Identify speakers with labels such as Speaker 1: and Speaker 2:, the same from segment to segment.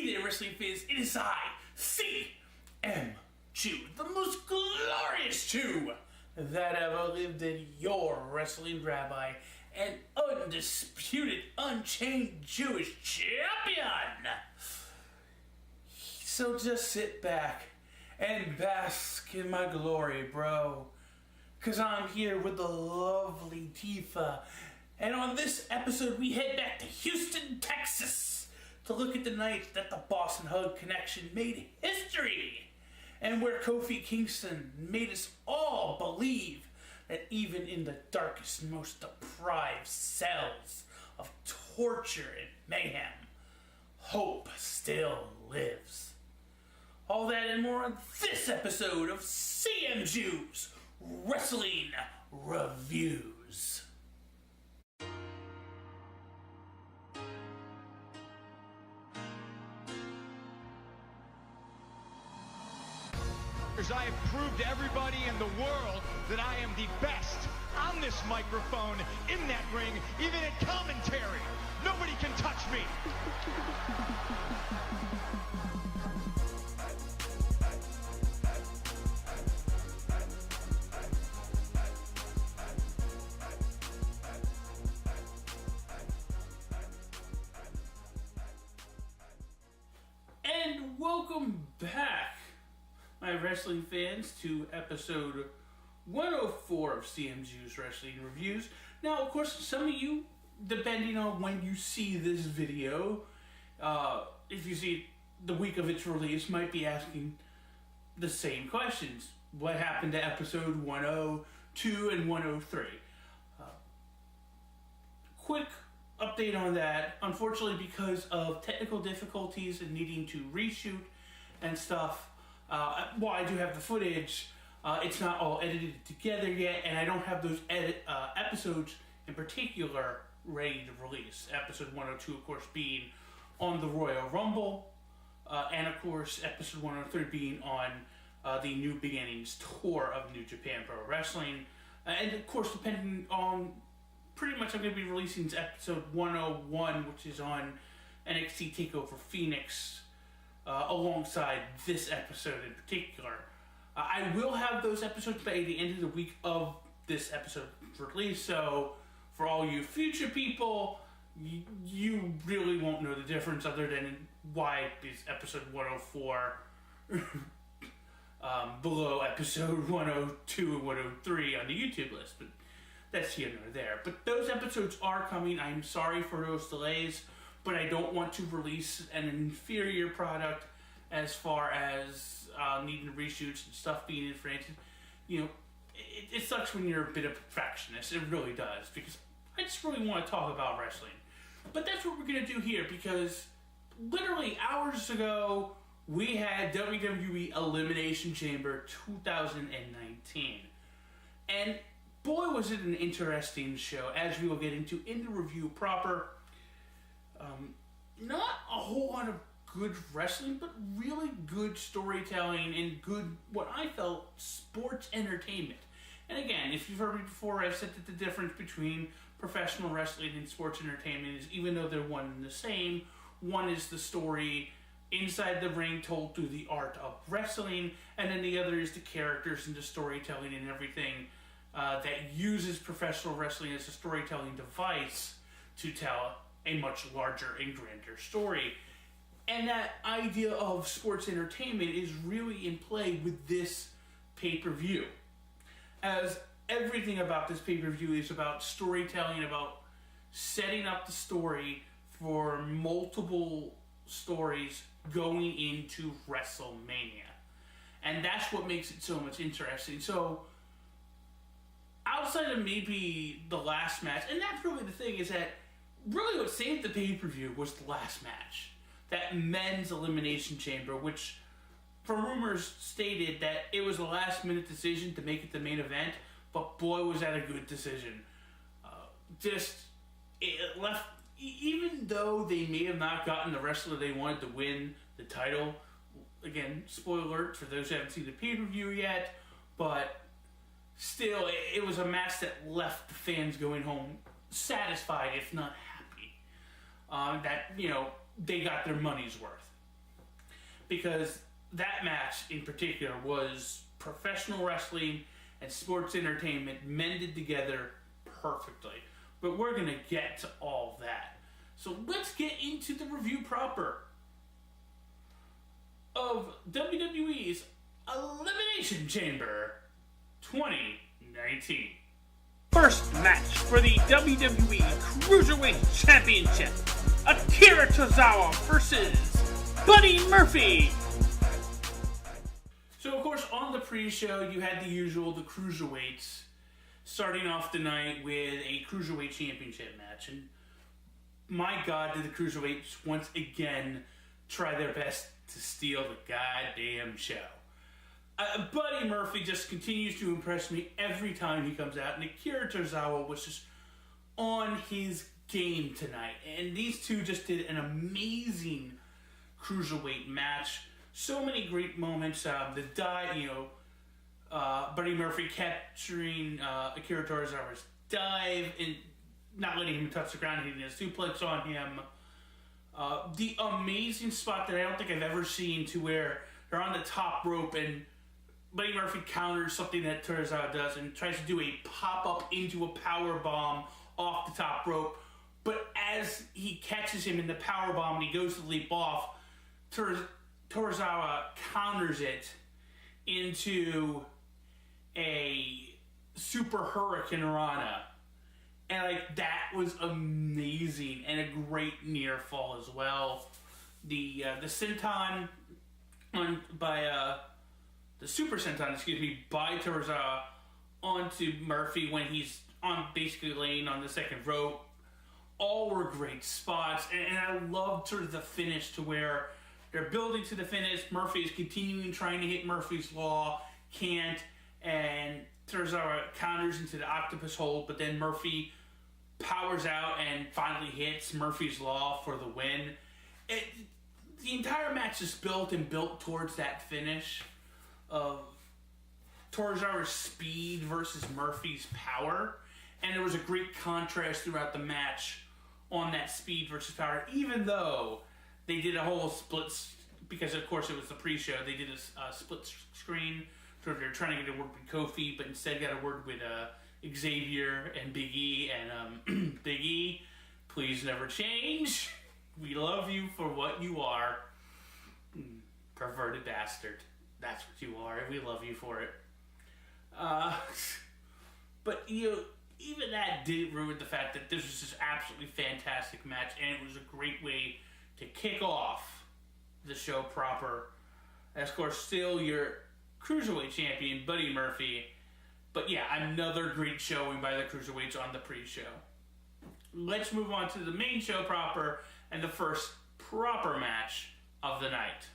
Speaker 1: Hey there, wrestling fans, it is I, CM Jew, the most glorious Jew that ever lived, in your wrestling rabbi and undisputed, unchained Jewish champion. So just sit back and bask in my glory, bro. Cause I'm here with the lovely Tifa. And on this episode, we head back to Houston, Texas to look at the night that the Boss and Hug connection made history. And where Kofi Kingston made us all believe that even in the darkest, most deprived cells of torture and mayhem, hope still lives. All that and more on this episode of CM Jew's Wrestling Reviews.
Speaker 2: I have proved to everybody in the world that I am the best on this microphone, in that ring, even at commentary. Nobody can touch me.
Speaker 1: And welcome back, my wrestling fans, to episode 104 of CM Jew's Wrestling Reviews. Now, of course, some of you, depending on when you see this video, if you see it the week of its release, might be asking the same questions. What happened to episode 102 and 103? Quick update on that. Unfortunately, because of technical difficulties and needing to reshoot and stuff, while I do have the footage, it's not all edited together yet, and I don't have those episodes in particular ready to release. Episode 102, of course, being on the Royal Rumble, and of course, episode 103 being on the New Beginnings tour of New Japan Pro Wrestling. And of course, depending on, pretty much I'm going to be releasing episode 101, which is on NXT TakeOver Phoenix, alongside this episode in particular. I will have those episodes by the end of the week of this episode release, so for all you future people, you really won't know the difference other than why is episode 104 below episode 102 and 103 on the YouTube list, but that's here nor there. But those episodes are coming. I'm sorry for those delays, but I don't want to release an inferior product as far as needing reshoots and stuff being infringed. You know, it sucks when you're a bit of a perfectionist. It really does, because I just really want to talk about wrestling. But that's what we're going to do here, because literally hours ago, we had WWE Elimination Chamber 2019. And boy, was it an interesting show, as we will get into in the review proper. Not a whole lot of good wrestling, but really good storytelling and good, what I felt, sports entertainment. And again, if you've heard me before, I've said that the difference between professional wrestling and sports entertainment is, even though they're one and the same, one is the story inside the ring told through the art of wrestling, and then the other is the characters and the storytelling and everything that uses professional wrestling as a storytelling device to tell a much larger and grander story. And that idea of sports entertainment is really in play with this pay-per-view, as everything about this pay-per-view is about storytelling, about setting up the story for multiple stories going into WrestleMania. And that's what makes it so much interesting. So, outside of maybe the last match, and that's really the thing, is that really what saved the pay-per-view was the last match. That men's Elimination Chamber, which, for rumors, stated that it was a last-minute decision to make it the main event, but boy, was that a good decision. It left, even though they may have not gotten the wrestler they wanted to win the title, again, spoiler alert for those who haven't seen the pay-per-view yet, but still, it was a match that left the fans going home satisfied, if not happy, that, you know, they got their money's worth. because that match in particular was professional wrestling and sports entertainment mended together perfectly. But we're going to get to all that. So let's get into the review proper of WWE's Elimination Chamber 2019. First match for the WWE Cruiserweight Championship. Akira Tozawa versus Buddy Murphy. So, of course, on the pre-show, you had the Cruiserweights, starting off the night with a Cruiserweight Championship match. And my God, did the Cruiserweights once again try their best to steal the goddamn show. Buddy Murphy just continues to impress me every time he comes out, and Akira Tozawa was just on his game tonight. And these two just did an amazing Cruiserweight match. So many great moments. Buddy Murphy capturing Akira Tozawa's dive and not letting him touch the ground, hitting a suplex on him. The amazing spot that I don't think I've ever seen, to where they're on the top rope and Buddy Murphy counters something that Tozawa does and tries to do a pop-up into a power bomb off the top rope. But as he catches him in the power bomb and he goes to leap off, Tozawa counters it into a super hurricane rana. And that was amazing, and a great near fall as well. The senton the super senton, by Tozawa onto Murphy when he's basically laying on the second rope. All were great spots, and I loved sort of the finish, to where they're building to the finish. Murphy is continuing trying to hit Murphy's Law, can't, and Tozawa counters into the octopus hold, but then Murphy powers out and finally hits Murphy's Law for the win. The entire match is built towards that finish of Tozawa's speed versus Murphy's power, and there was a great contrast throughout the match on that speed versus power, even though they did a whole split, because of course it was the pre-show, they did a split screen, so they're trying to get a word with Kofi, but instead got a word with Xavier and Big E, and Big E, please never change. We love you for what you are. Perverted bastard. That's what you are, and we love you for it. But, even that didn't ruin the fact that this was just absolutely fantastic match, and it was a great way to kick off the show proper. And of course, still your Cruiserweight champion, Buddy Murphy. But yeah, another great showing by the Cruiserweights on the pre-show. Let's move on to the main show proper, and the first proper match of the night.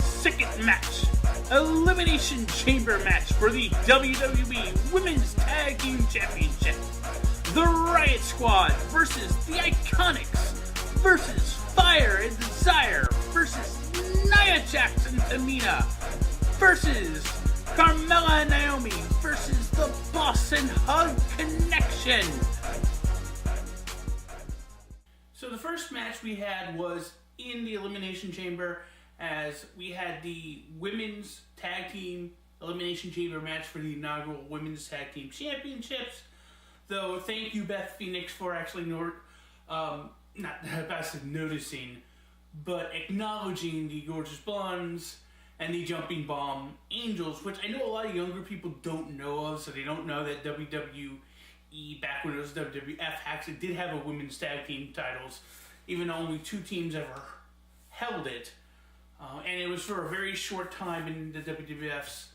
Speaker 1: Second match, Elimination Chamber match for the WWE Women's Tag Team Championship. The Riot Squad versus the Iconics versus Fire and Desire versus Nia Jax and Tamina versus Carmella and Naomi versus the Boss and Hug Connection. So the first match we had was in the Elimination Chamber, as we had the Women's Tag Team Elimination Chamber match for the inaugural Women's Tag Team Championships. Though, thank you, Beth Phoenix, for actually noticing, but acknowledging the Gorgeous Blondes and the Jumping Bomb Angels, which I know a lot of younger people don't know of, so they don't know that WWE, back when it was WWF, actually did have a women's tag team titles, even though only 2 teams ever held it. And it was for a very short time in the WWF's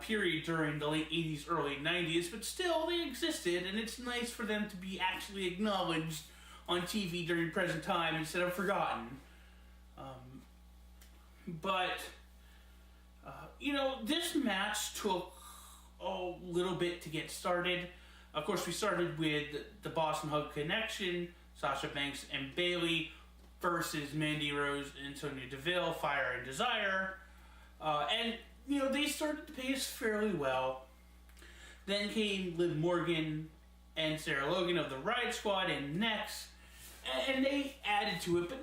Speaker 1: period during the late 80s, early 90s, but still they existed, and it's nice for them to be actually acknowledged on TV during present time instead of forgotten. This match took a little bit to get started. Of course, we started with the Boss and Hug Connection, Sasha Banks and Bayley, versus Mandy Rose and Sonya Deville, Fire and Desire. They started the pace fairly well. Then came Liv Morgan and Sarah Logan of the Riot Squad and Next, and they added to it, but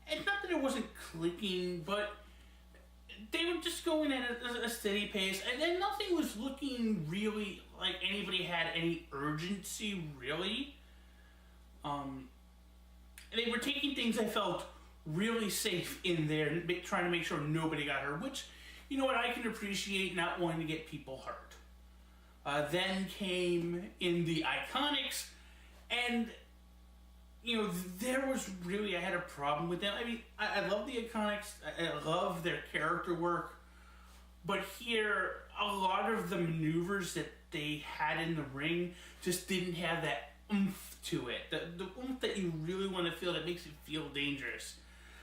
Speaker 1: it's not that that it wasn't clicking, but they were just going at a steady pace, and then nothing was looking really like anybody had any urgency, really. They were taking things I felt really safe in there, trying to make sure nobody got hurt, which, you know what, I can appreciate, not wanting to get people hurt. Then came in the Iconics, and, you know, there was really, I had a problem with them. I mean, I love the Iconics, I love their character work, but here, a lot of the maneuvers that they had in the ring just didn't have that oomph to it. The oomph that you really want to feel, that makes it feel dangerous.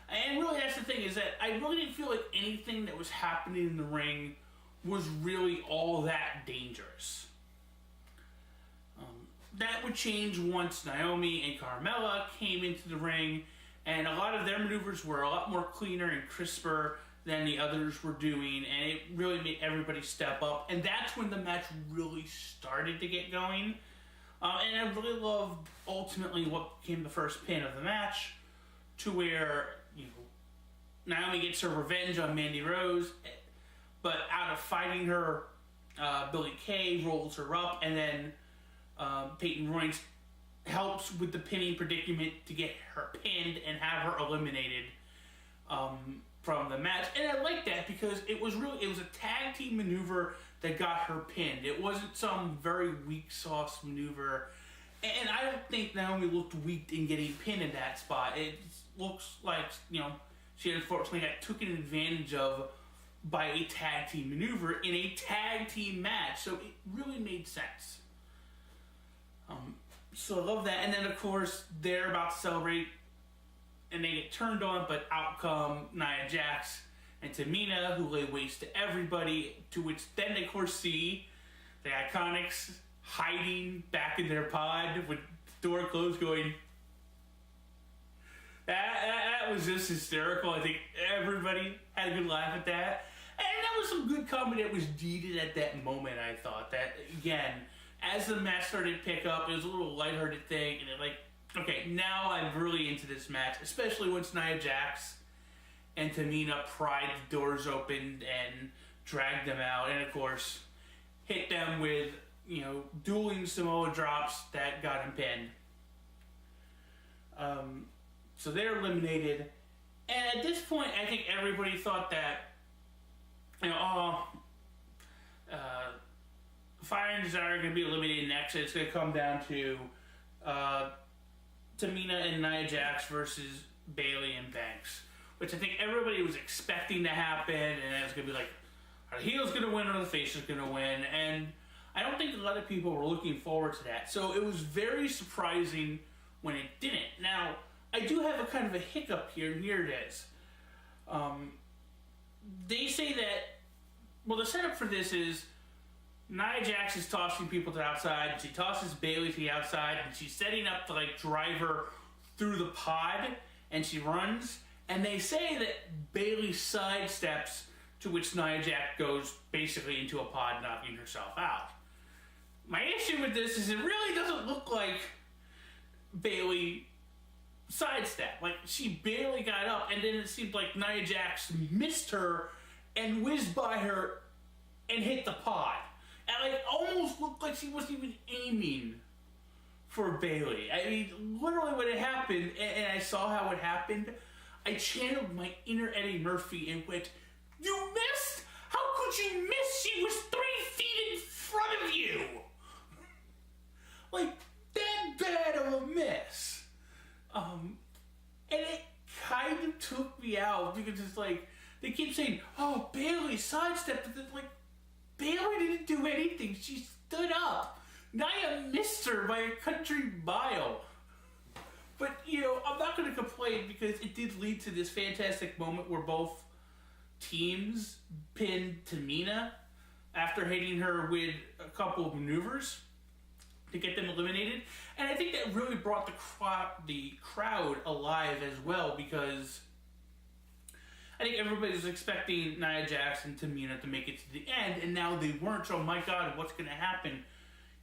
Speaker 1: And really, that's the thing, is that I really didn't feel like anything that was happening in the ring was really all that dangerous. That would change once Naomi and Carmella came into the ring, and a lot of their maneuvers were a lot more cleaner and crisper than the others were doing, and it really made everybody step up, and that's when the match really started to get going. And I really loved, ultimately, what became the first pin of the match, to where, you know, Naomi gets her revenge on Mandy Rose, but out of fighting her, Billie Kay rolls her up, and then Peyton Royce helps with the pinning predicament to get her pinned and have her eliminated from the match. And I like that because it was a tag team maneuver that got her pinned. It wasn't some very weak sauce maneuver. And I don't think Naomi looked weak in getting pinned in that spot. It looks like, you know, she unfortunately got taken advantage of by a tag team maneuver in a tag team match. So it really made sense. So I love that. And then, of course, they're about to celebrate, and they get turned on, but out come Nia Jax and Tamina, who lay waste to everybody, to which then they, of course, see the Iconics hiding back in their pod with the door closed going... That was just hysterical. I think everybody had a good laugh at that. And that was some good comedy that was needed at that moment, I thought. That, again, as the match started to pick up, it was a little lighthearted thing, and it, like, okay, now I'm really into this match, especially once Nia Jax and Tamina pried the doors open and dragged them out, and of course, hit them with, you know, dueling Samoa drops that got him pinned. So they're eliminated, and at this point, I think everybody thought that, you know, Fire and Desire are going to be eliminated next. It's going to come down to Tamina and Nia Jax versus Bayley and Banks, which I think everybody was expecting to happen, and it was going to be like, are the heels going to win or the face is going to win? And I don't think a lot of people were looking forward to that. So it was very surprising when it didn't. Now, I do have a kind of a hiccup here, and here it is. They say that, well, the setup for this is Nia Jax is tossing people to the outside, and she tosses Bayley to the outside, and she's setting up to, like, drive her through the pod, and she runs, and they say that Bayley sidesteps, to which Nia Jax goes basically into a pod, knocking herself out. My issue with this is it really doesn't look like Bayley sidestepped. Like, she barely got up, and then it seemed like Nia Jax missed her and whizzed by her and hit the pod. And it almost looked like she wasn't even aiming for Bayley. I mean, literally when it happened, and I saw how it happened, I channeled my inner Eddie Murphy and went, "You missed? How could you miss? She was 3 feet in front of you!" Like, that bad of a miss. And it kind of took me out because it's like, they keep saying, oh, Bayley sidestepped, but it's like, Bayley didn't do anything. She stood up. Nia missed her by a country mile. But, you know, I'm not going to complain because it did lead to this fantastic moment where both teams pinned Tamina after hitting her with a couple of maneuvers to get them eliminated. And I think that really brought the crowd alive as well, because I think everybody was expecting Nia Jax and Tamina to make it to the end, and now they weren't. So, my God, what's going to happen?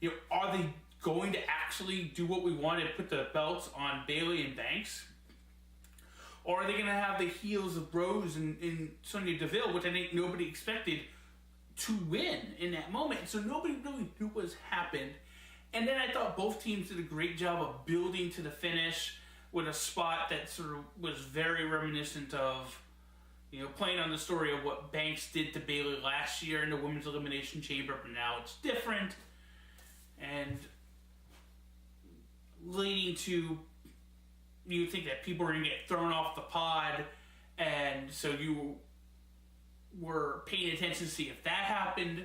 Speaker 1: You know, are they going to actually do what we wanted, put the belts on Bayley and Banks? Or are they going to have the heels of Rose and Sonya Deville, which I think nobody expected to win in that moment. So nobody really knew what happened. And then I thought both teams did a great job of building to the finish with a spot that sort of was very reminiscent of, playing on the story of what Banks did to Bayley last year in the Women's Elimination Chamber, but now it's different. And leading to, you think that people were going to get thrown off the pod, and so you were paying attention to see if that happened.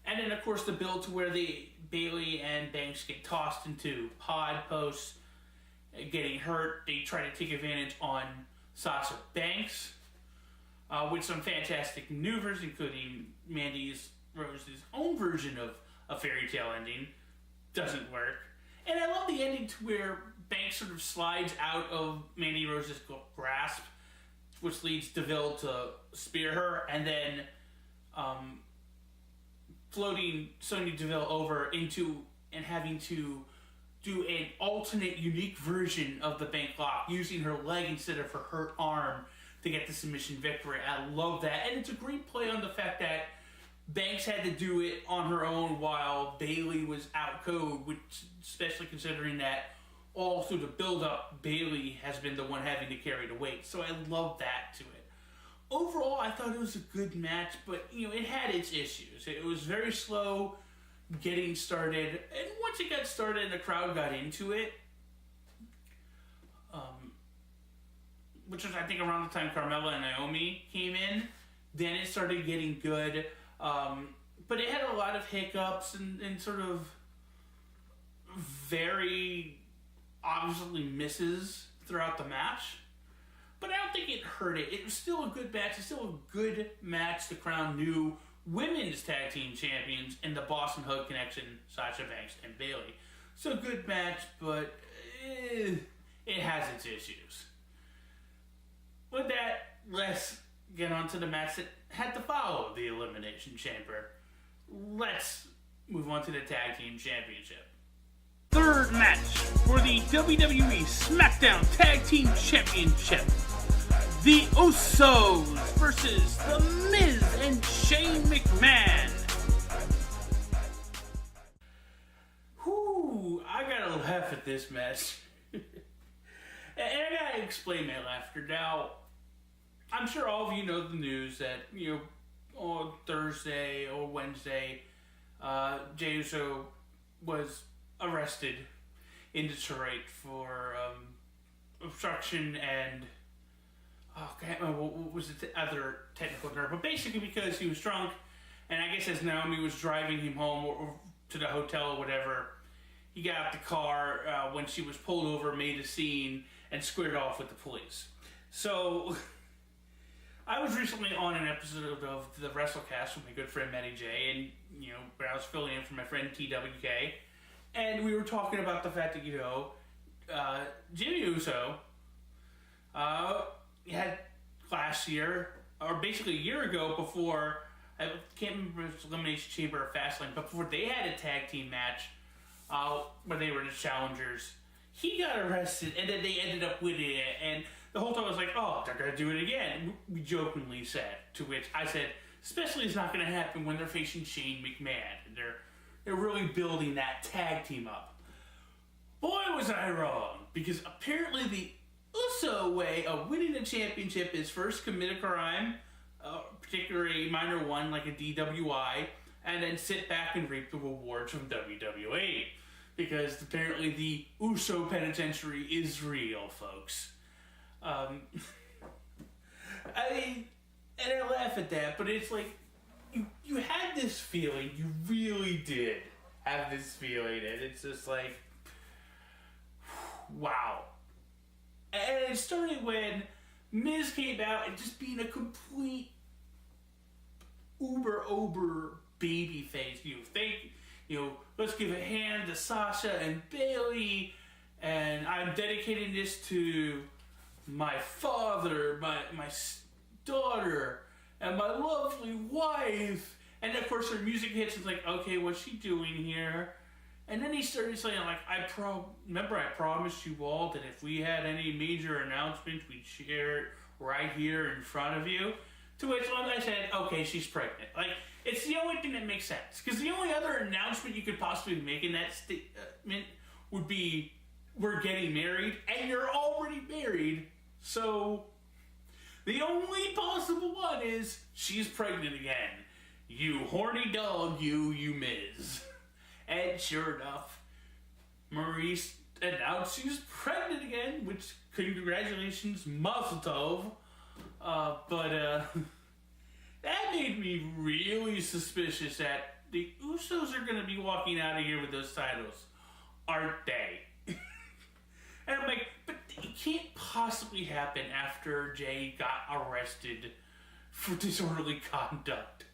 Speaker 1: And then, of course, the build to where Bayley and Banks get tossed into pod posts, getting hurt. They try to take advantage on Sasha Banks with some fantastic maneuvers, including Mandy Rose's own version of a fairy tale ending. Doesn't work. And I love the ending to where Banks sort of slides out of Mandy Rose's grasp, which leads Deville to spear her, and then floating Sonya Deville over into and having to do an alternate, unique version of the bank lock, using her leg instead of her arm to get the submission victory. I love that, and it's a great play on the fact that Banks had to do it on her own while Bayley was out cold, which, especially considering that all through the build-up, Bayley has been the one having to carry the weight. So I love that to it. Overall, I thought it was a good match, but it had its issues. It was very slow getting started, and once it got started and the crowd got into it, which was I think around the time Carmella and Naomi came in, then it started getting good. But it had a lot of hiccups and sort of very obviously misses throughout the match. But I don't think it hurt it. It was still a good match. It's still a good match to crown new women's tag team champions in the Boston Hug Connection, Sasha Banks and Bayley. So good match, but it has its issues. With that, let's get on to the match that had to follow the Elimination Chamber. Let's move on to the Tag Team Championship. Third match for the WWE SmackDown Tag Team Championship. The Usos versus The Miz and Shane McMahon. Whew, I gotta laugh at this match. And I gotta explain that laughter. Now, I'm sure all of you know the news that, on Thursday or Wednesday, Jey Uso was arrested in Detroit for obstruction and I can't remember what was the other technical term, but basically because he was drunk, and I guess as Naomi was driving him home or to the hotel or whatever, he got out the car when she was pulled over, made a scene, and squared off with the police. So I was recently on an episode of the WrestleCast with my good friend Matty J, and where I was filling in for my friend TWK, and we were talking about the fact that Jimmy Uso had last year, or basically a year ago, before I can't remember if it was Elimination Chamber or Fastlane, but before they had a tag team match where they were the challengers, he got arrested, and then they ended up winning it, and the whole time I was like, oh, they're going to do it again, we jokingly said, to which I said, especially it's not going to happen when they're facing Shane McMahon, and they're really building that tag team up. Boy, was I wrong, because apparently the Uso way of winning the championship is first commit a crime, particularly a minor one like a DWI, and then sit back and reap the rewards from WWE. Because apparently the Uso penitentiary is real, folks. I laugh at that, but it's like, you had this feeling, you really did have this feeling, and it's just like, wow. And it started when Miz came out and just being a complete uber baby face. Let's give a hand to Sasha and Bayley, and I'm dedicating this to my father, my daughter, and my lovely wife. And of course her music hits, it's like, okay, what's she doing here? And then he started saying, like, remember I promised you all that if we had any major announcements, we'd share it right here in front of you. To which I said, okay, she's pregnant. Like, it's the only thing that makes sense. Because the only other announcement you could possibly make in that statement would be, we're getting married, and you're already married. So, the only possible one is, she's pregnant again. You horny dog, you Miz. And sure enough, Maurice announced she's pregnant again, which, congratulations, mazel tov. That made me really suspicious that the Usos are going to be walking out of here with those titles, aren't they? And I'm like, but it can't possibly happen after Jay got arrested for disorderly conduct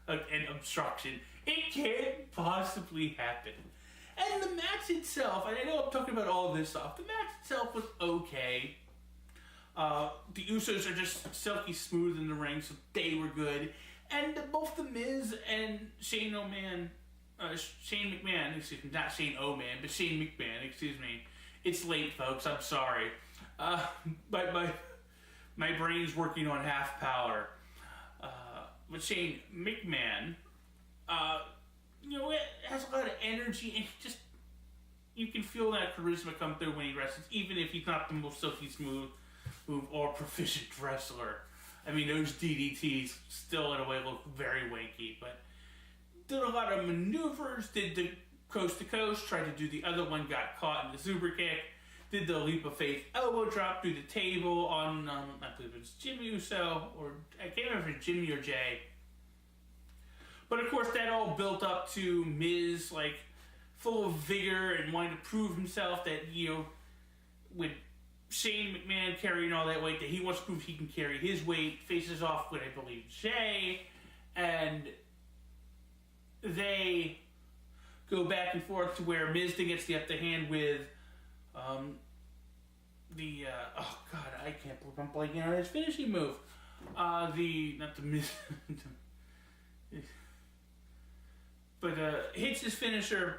Speaker 1: and obstruction. It can't possibly happen. And the match itself, and I know I'm talking about all this stuff, the match itself was okay. The Usos are just silky smooth in the ring, so they were good. And both The Miz and Shane McMahon, excuse me, not Shane O'Man, but Shane McMahon, excuse me. It's late, folks, I'm sorry. My brain's working on half power. But Shane McMahon, it has a lot of energy, and you can feel that charisma come through when he wrestles, even if he's not the most silky smooth or proficient wrestler. I mean, those DDTs still in a way look very wanky, but did a lot of maneuvers, did the coast to coast, tried to do the other one, got caught in the super kick, did the leap of faith elbow drop through the table on, I believe it was Jimmy Uso, or I can't remember if it was Jimmy or Jay. But of course that all built up to Miz, like, full of vigor and wanting to prove himself that, with Shane McMahon carrying all that weight, that he wants to prove he can carry his weight, faces off with, I believe, Jay, and they go back and forth to where Miz then gets the upper hand with oh god, I can't believe I'm blanking on his finishing move. Not the Miz, but hits his finisher,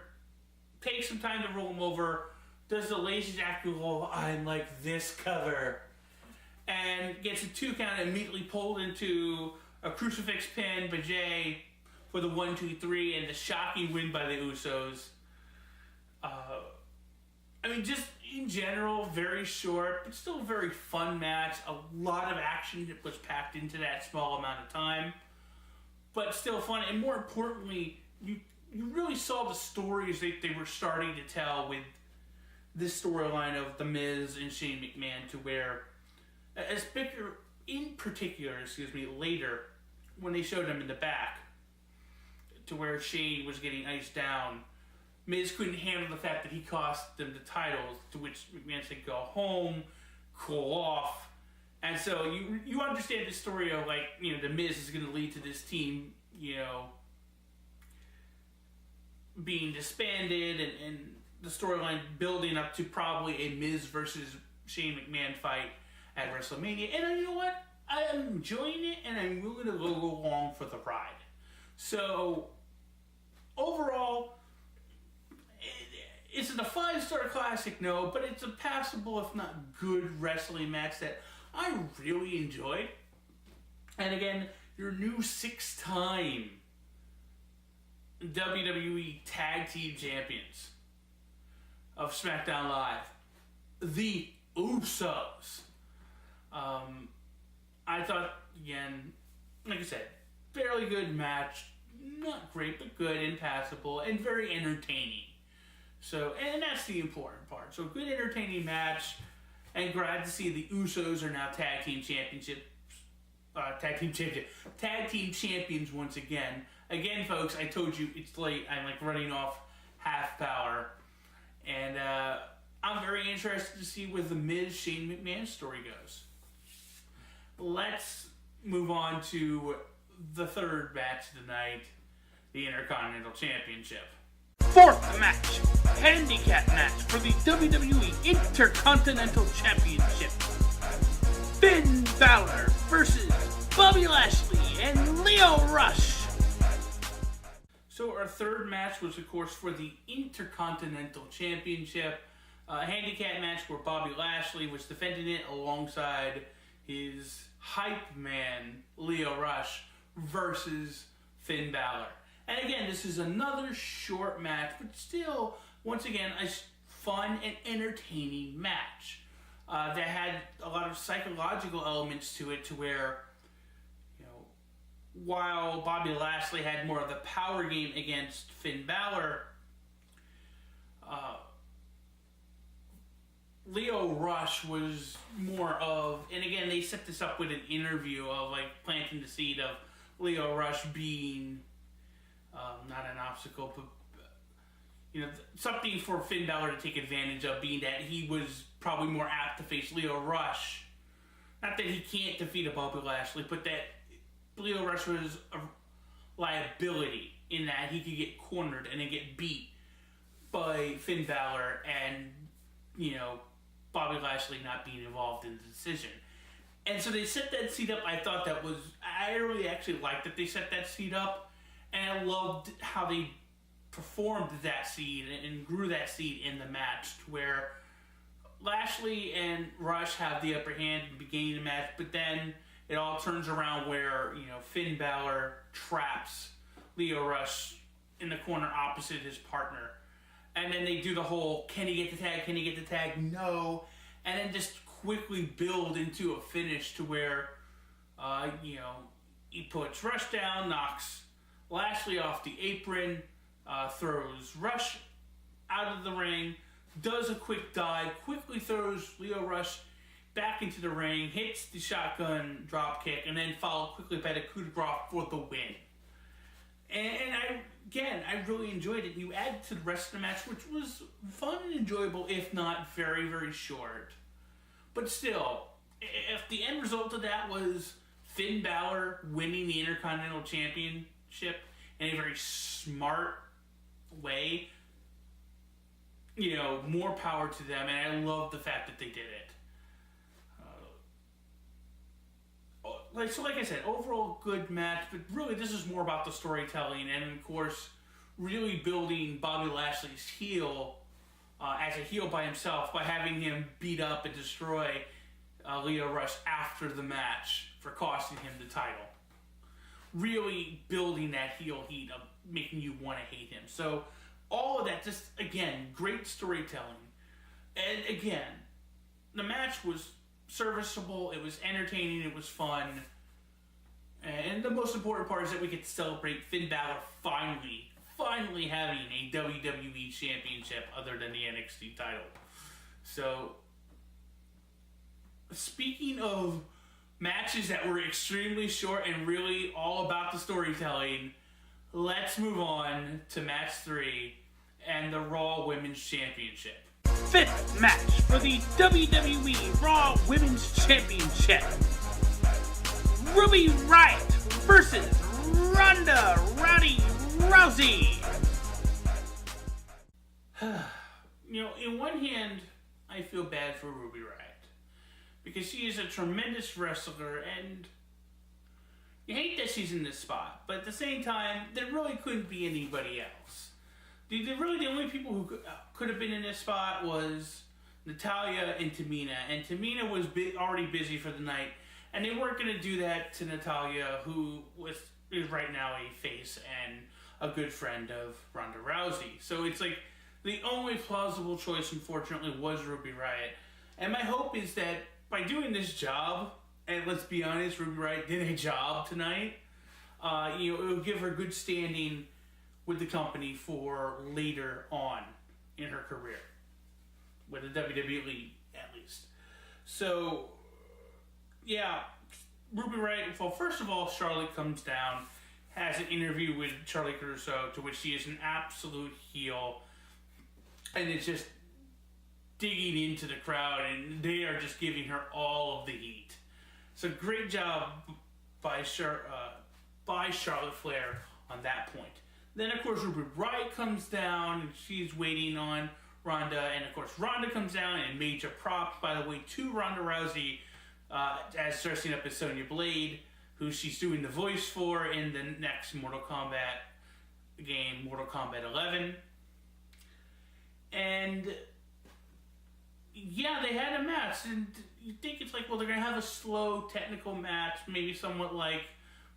Speaker 1: takes some time to roll him over, does the lazy Jack roll, I'm like this cover, and gets a 2 count and immediately pulled into a crucifix pin by Jay for the 1, 2, 3, and the shocking win by the Usos. Just in general, very short, but still a very fun match. A lot of action that was packed into that small amount of time, but still fun. And more importantly, you really saw the stories that they were starting to tell with this storyline of The Miz and Shane McMahon, to where, in particular, later, when they showed him in the back, to where Shane was getting iced down, Miz couldn't handle the fact that he cost them the titles, to which McMahon said, go home, cool off. And so you understand the story of, like, The Miz is going to lead to this team, being disbanded, and the storyline building up to probably a Miz versus Shane McMahon fight at WrestleMania. And you know what? I am enjoying it, and I'm willing to go along for the ride. So, overall, is it a 5-star classic? No, but it's a passable, if not good, wrestling match that I really enjoyed. And again, your new 6-time WWE Tag Team Champions of SmackDown Live, the Usos. I thought, again, like I said, fairly good match. Not great, but good and passable, and very entertaining. So, and that's the important part. So, good, entertaining match, and glad to see the Usos are now Tag Team Champions once again. Again, folks, I told you it's late. I'm like running off half power, and I'm very interested to see where the Miz Shane McMahon story goes. Let's move on to the third match of the night, the Intercontinental Championship. Fourth match, handicap match for the WWE Intercontinental Championship. Finn Balor versus Bobby Lashley and Lio Rush. So So our third match was, of course, for the Intercontinental Championship. A handicap match where Bobby Lashley was defending it alongside his hype man, Lio Rush, versus Finn Balor. And again, this is another short match, but still, once again, a fun and entertaining match that had a lot of psychological elements to it, to where, you know, while Bobby Lashley had more of the power game against Finn Balor, Lio Rush was more of, and again, they set this up with an interview of like planting the seed of Lio Rush being not an obstacle, but you know, something for Finn Balor to take advantage of, being that he was probably more apt to face Lio Rush. Not that he can't defeat a Bobby Lashley, but that Lio Rush was a liability in that he could get cornered and then get beat by Finn Balor, and you know, Bobby Lashley not being involved in the decision. And so they set that seed up. I thought that was, I really actually liked that they set that seed up, and I loved how they performed that seed and grew that seed in the match, where Lashley and Rush have the upper hand in the beginning of the match, but then it all turns around where, you know, Finn Balor traps Lio Rush in the corner opposite his partner. And then they do the whole, can he get the tag, can he get the tag? No. And then just quickly build into a finish to where, you know, he puts Rush down, knocks Lashley off the apron, throws Rush out of the ring, does a quick dive, quickly throws Lio Rush back into the ring, hits the shotgun drop kick, and then followed quickly by the coup de grace for the win. And I really enjoyed it. You add to the rest of the match, which was fun and enjoyable, if not very, very short. But still, if the end result of that was Finn Balor winning the Intercontinental Championship in a very smart way, you know, more power to them, and I love the fact that they did it. Like I said, overall good match, but really this is more about the storytelling, and of course, really building Bobby Lashley's heel as a heel by himself by having him beat up and destroy Lio Rush after the match for costing him the title. Really building that heel heat of making you want to hate him. So all of that, just again, great storytelling. And again, the match was serviceable, it was entertaining, it was fun. And the most important part is that we could celebrate Finn Balor finally having a WWE Championship other than the NXT title. So, speaking of matches that were extremely short and really all about the storytelling, let's move on to match 3 and the Raw Women's Championship. Fifth match for the WWE Raw Women's Championship. Ruby Riott versus Ronda Rousey. You know, in one hand, I feel bad for Ruby Riott because she is a tremendous wrestler, and you hate that she's in this spot, but at the same time, there really couldn't be anybody else. The only people who could have been in this spot was Natalya and Tamina, and Tamina was already busy for the night, and they weren't going to do that to Natalya, who is right now a face and a good friend of Ronda Rousey. So it's like the only plausible choice, unfortunately, was Ruby Riott. And my hope is that by doing this job, and let's be honest, Ruby Riott did a job tonight, you know, it will give her good standing with the company for later on in her career, with the WWE at least. So, yeah, Ruby Riott, well, first of all, Charlotte comes down, has an interview with Charlie Caruso, to which she is an absolute heel, and it's just digging into the crowd, and they are just giving her all of the heat. So great job by Charlotte Flair on that point. Then, of course, Ruby Riott comes down, and she's waiting on Ronda. And, of course, Ronda comes down, and major props, by the way, to Ronda Rousey as dressing up as Sonya Blade, who she's doing the voice for in the next Mortal Kombat game Mortal Kombat 11. And yeah, they had a match, and you think it's like, well, they're going to have a slow, technical match, maybe somewhat like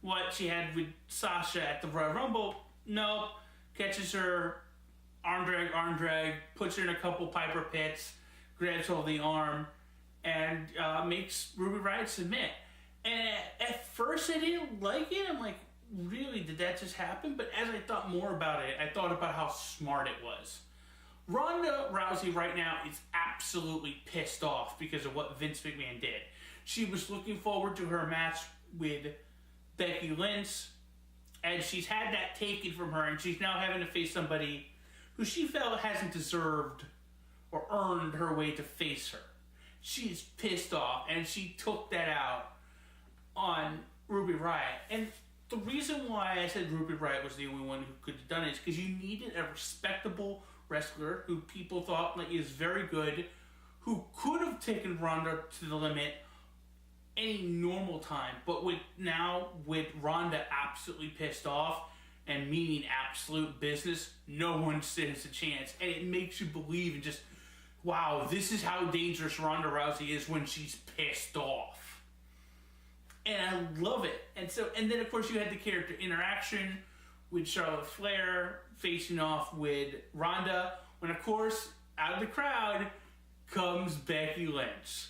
Speaker 1: what she had with Sasha at the Royal Rumble. No, catches her, arm drag, puts her in a couple Piper pits, grabs hold of the arm, and makes Ruby Riott submit. And at first I didn't like it. I'm like, really, did that just happen? But as I thought more about it, I thought about how smart it was. Ronda Rousey right now is absolutely pissed off because of what Vince McMahon did. She was looking forward to her match with Becky Lynch, and she's had that taken from her, and she's now having to face somebody who she felt hasn't deserved or earned her way to face her. She's pissed off, and she took that out on Ruby Riott. And the reason why I said Ruby Riott was the only one who could have done it is because you needed a respectable wrestler who people thought like is very good, who could have taken Ronda to the limit any normal time, but with Ronda absolutely pissed off and meaning absolute business, no one stands a chance, and it makes you believe and just, wow, this is how dangerous Ronda Rousey is when she's pissed off, and I love it. And then of course you had the character interaction with Charlotte Flair facing off with Ronda, when of course out of the crowd comes Becky Lynch.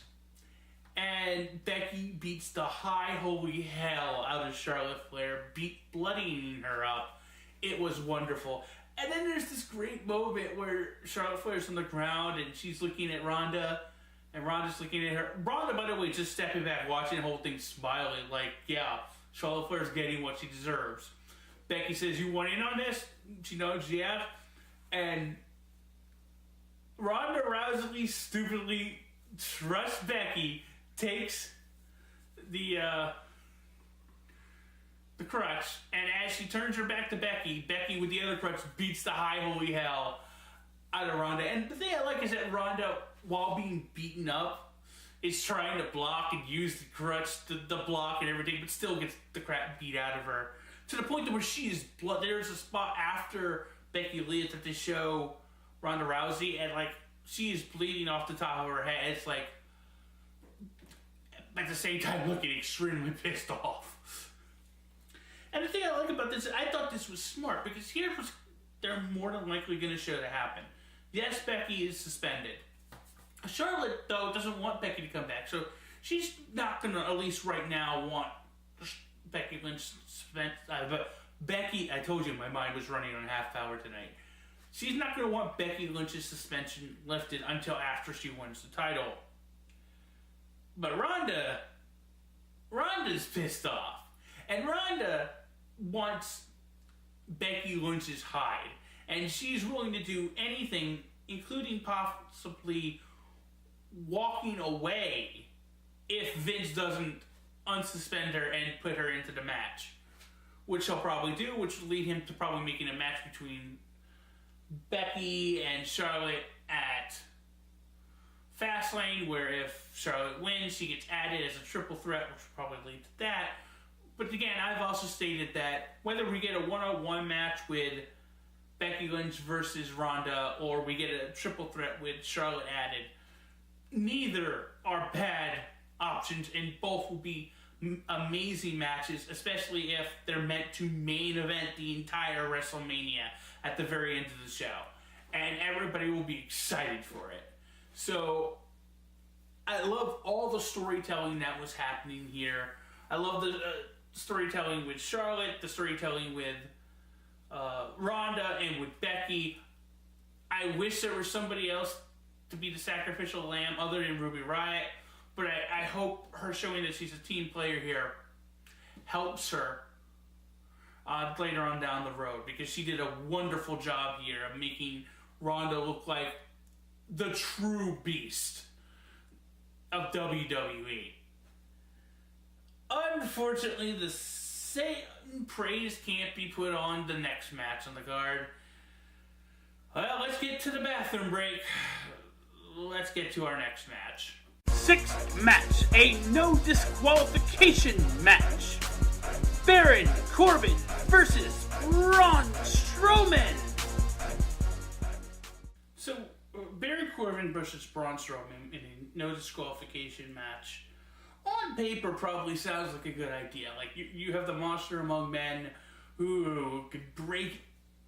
Speaker 1: And Becky beats the high holy hell out of Charlotte Flair, bloodying her up. It was wonderful. And then there's this great moment where Charlotte Flair's on the ground and she's looking at Ronda, and Ronda's looking at her. Ronda, by the way, just stepping back, watching the whole thing, smiling like, yeah, Charlotte Flair's getting what she deserves. Becky says, you want in on this? She knows, yeah. And Ronda Rousey stupidly trusts Becky, takes the crutch, and as she turns her back to Becky, Becky with the other crutch beats the high holy hell out of Ronda. And the thing I like is that Ronda, while being beaten up, is trying to block and use the crutch, the block and everything, but still gets the crap beat out of her. To the point where she is blood. There's a spot after Becky leaves that they show Ronda Rousey, and like she is bleeding off the top of her head. It's like, at the same time looking extremely pissed off. And the thing I like about this, I thought this was smart, because here's what they're more than likely going to show to happen. Yes, Becky is suspended. Charlotte, though, doesn't want Becky to come back, so she's not going to, at least right now, want Becky Lynch spent. But Becky, I told you my mind was running on half hour tonight. She's not going to want Becky Lynch's suspension lifted until after she wins the title. But Ronda's pissed off. And Ronda wants Becky Lynch's hide. And she's willing to do anything, including possibly walking away if Vince doesn't unsuspend her and put her into the match. Which he'll probably do, which will lead him to probably making a match between Becky and Charlotte at Fastlane, where if Charlotte wins, she gets added as a triple threat, which will probably lead to that. But again, I've also stated that whether we get a one-on-one match with Becky Lynch versus Ronda, or we get a triple threat with Charlotte added, neither are bad options, and both will be amazing matches, especially if they're meant to main event the entire WrestleMania at the very end of the show. And everybody will be excited for it. So, I love all the storytelling that was happening here. I love the storytelling with Charlotte, the storytelling with Ronda, and with Becky. I wish there was somebody else to be the sacrificial lamb other than Ruby Riott, but I hope her showing that she's a team player here helps her later on down the road, because she did a wonderful job here of making Ronda look like the true beast of WWE. Unfortunately, the same praise can't be put on the next match on the card. Well, let's get to the bathroom break. Let's get to our next match. Sixth match, a no disqualification match. Baron Corbin versus Braun Strowman.
Speaker 3: Strowman!
Speaker 1: So, Baron Corbin versus Braun Strowman in a no disqualification match, on paper probably sounds like a good idea. Like, you have the monster among men who could break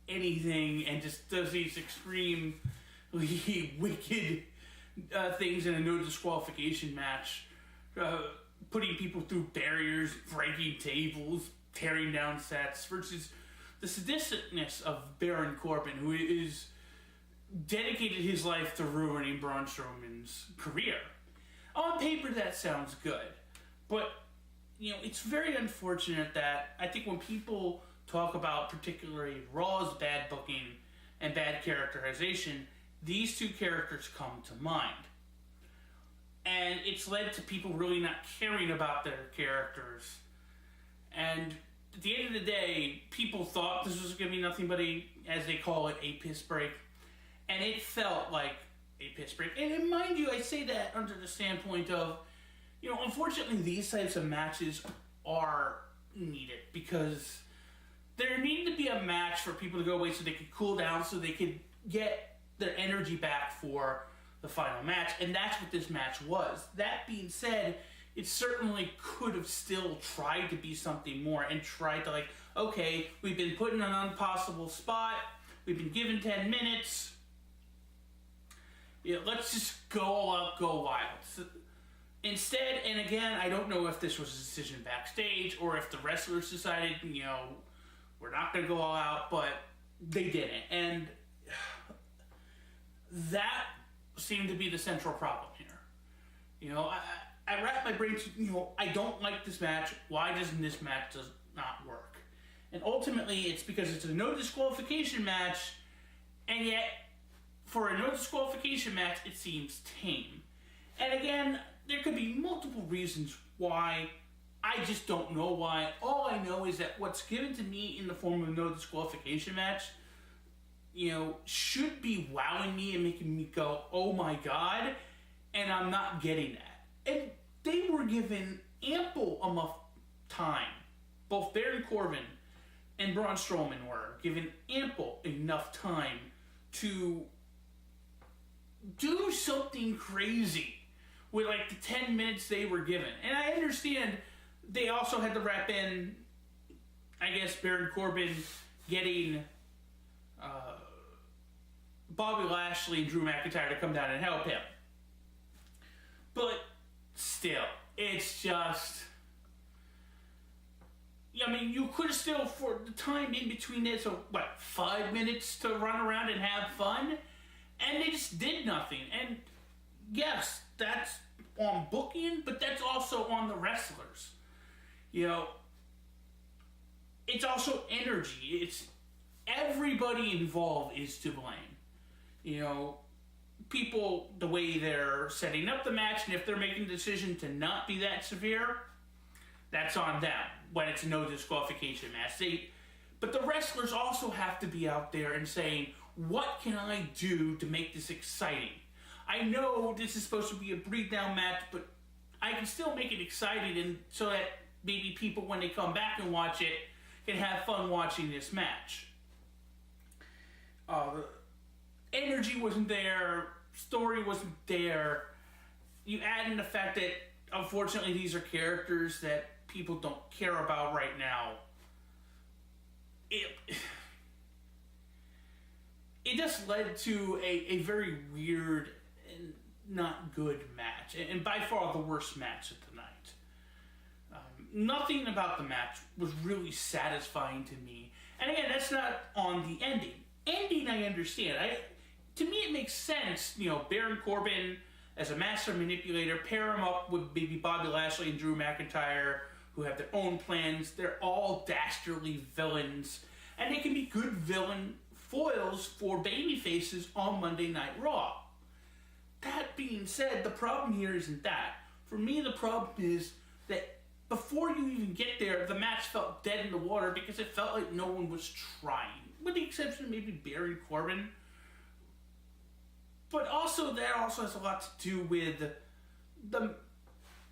Speaker 1: anything and just does these extremely wicked things in a no disqualification match, putting people through barriers, breaking tables, tearing down sets, versus the sadisticness of Baron Corbin, who is dedicated his life to ruining Braun Strowman's career. On paper, that sounds good, but it's very unfortunate that I think when people talk about particularly Raw's bad booking and bad characterization, these two characters come to mind. And it's led to people really not caring about their characters. And at the end of the day, people thought this was going to be nothing but as they call it, a piss break. And it felt like a piss break. And mind you, I say that under the standpoint of, unfortunately these types of matches are needed because there needed to be a match for people to go away so they could cool down, so they could get their energy back for the final match. And that's what this match was. That being said, it certainly could have still tried to be something more and tried to okay, we've been put in an impossible spot, we've been given 10 minutes, let's just go all out, go wild. So, instead, and again, I don't know if this was a decision backstage or if the wrestlers decided, we're not going to go all out, but they didn't. And that seemed to be the central problem here. I wrap my brain to, I don't like this match. Why doesn't this match not work? And ultimately, it's because it's a no disqualification match, and yet, for a no disqualification match, it seems tame. And again, there could be multiple reasons why. I just don't know why. All I know is that what's given to me in the form of a no disqualification match, should be wowing me and making me go, oh my god, and I'm not getting that. And they were given ample enough time. Both Baron Corbin and Braun Strowman were given ample enough time to do something crazy with the 10 minutes they were given. And I understand they also had to wrap in, I guess, Baron Corbin getting Bobby Lashley and Drew McIntyre to come down and help him. But still, it's just... you could have still, for the time in between it, 5 minutes to run around and have fun? And they just did nothing. And yes, that's on booking, but that's also on the wrestlers. It's also energy. It's everybody involved is to blame. People, the way they're setting up the match, and if they're making the decision to not be that severe, that's on them when it's a no disqualification match. But the wrestlers also have to be out there and saying, what can I do to make this exciting? I know this is supposed to be a breathe-down match, but I can still make it exciting, and so that maybe people, when they come back and watch it, can have fun watching this match. Energy wasn't there, story wasn't there. You add in the fact that, unfortunately, these are characters that people don't care about right now. It just led to a very weird and not good match, and by far the worst match of the night. Nothing about the match was really satisfying to me. And again, that's not on the ending. Ending, I understand. To me, it makes sense. Baron Corbin as a master manipulator, pair him up with maybe Bobby Lashley and Drew McIntyre, who have their own plans. They're all dastardly villains, and they can be good villain foils for babyfaces on Monday Night Raw. That being said, the problem here isn't that. For me, the problem is that before you even get there, the match felt dead in the water because it felt like no one was trying, with the exception of maybe Baron Corbin. But also, that also has a lot to do with the,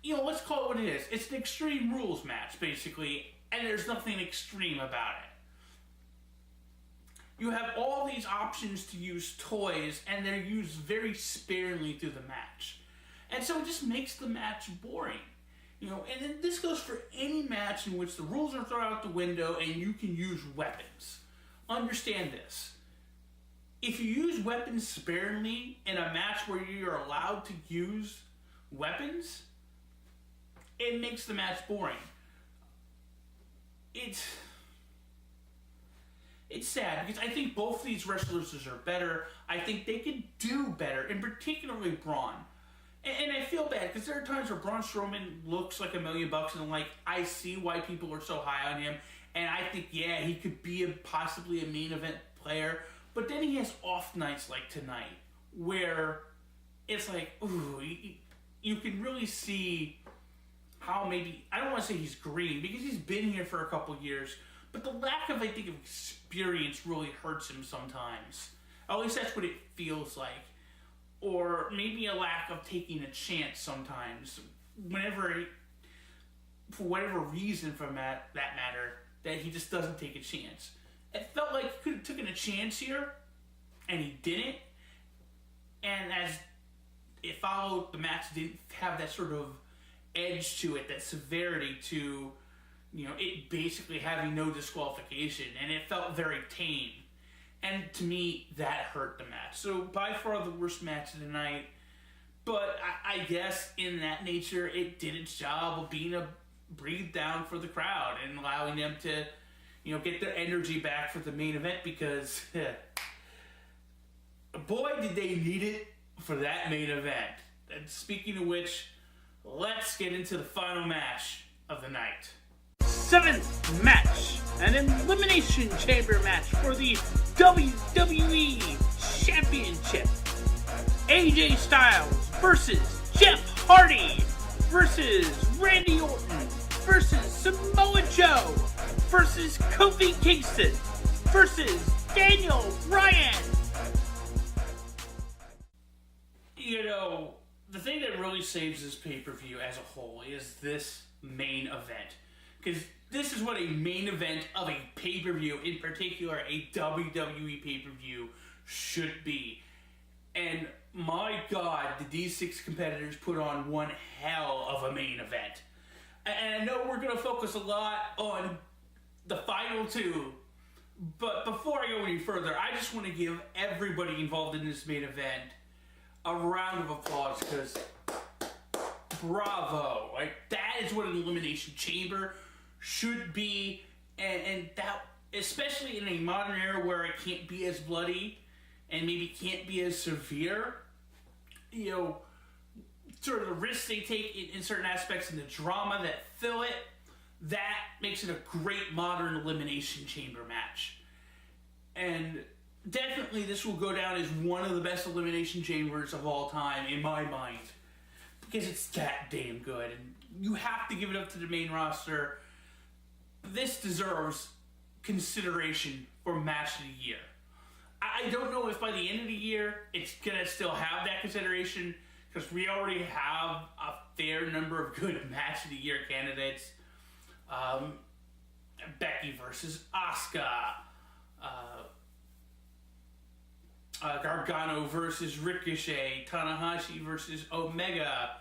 Speaker 1: let's call it what it is. It's an Extreme Rules match, basically, and there's nothing extreme about You have all these options to use toys, and they're used very sparingly through the match. And so it just makes the match boring. You know, and then this goes for any match in which the rules are thrown out the window and you can use weapons. Understand this. If you use weapons sparingly in a match where you're allowed to use weapons, it makes the match boring. It's sad because I think both of these wrestlers are better. I think they could do better, and particularly Braun. And I feel bad because there are times where Braun Strowman looks like $1 million, and I'm like, I see why people are so high on him, and I think, yeah, he could be possibly a main event player. But then he has off nights like tonight, where it's like, ooh, you can really see how maybe, I don't want to say he's green, because he's been here for a couple years, but the lack of, I think, of experience really hurts him sometimes. At least that's what it feels like. Or maybe a lack of taking a chance sometimes. For whatever reason from that matter, that he just doesn't take a chance. It felt like he could have taken a chance here, and he didn't. And as it followed, the match didn't have that sort of edge to it, that severity to, it basically having no disqualification, and it felt very tame. And to me, that hurt the match. So by far the worst match of the night. But I guess in that nature, it did its job of being a breathe down for the crowd and allowing them to, get their energy back for the main event, because boy, did they need it for that main event. And speaking of which, let's get into the final match of the night.
Speaker 3: 7th match, an Elimination Chamber match for the WWE Championship. AJ Styles versus Jeff Hardy versus Randy Orton versus Samoa Joe versus Kofi Kingston versus Daniel Bryan.
Speaker 1: The thing that really saves this pay-per-view as a whole is this main event. Because this is what a main event of a pay-per-view, in particular a WWE pay-per-view, should be. And my God, did these 6 competitors put on one hell of a main event. And I know we're going to focus a lot on the final 2, but before I go any further, I just want to give everybody involved in this main event a round of applause, because bravo. That is what an Elimination Chamber should be, and that, especially in a modern era where it can't be as bloody and maybe can't be as severe, sort of the risks they take in certain aspects and the drama that fill it, that makes it a great modern Elimination Chamber match. And definitely this will go down as one of the best Elimination Chambers of all time in my mind, because it's that damn good, and you have to give it up to the main roster. This deserves consideration for match of the year. I don't know if by the end of the year it's going to still have that consideration, because we already have a fair number of good match of the year candidates. Becky versus Asuka, Gargano versus Ricochet, Tanahashi versus Omega,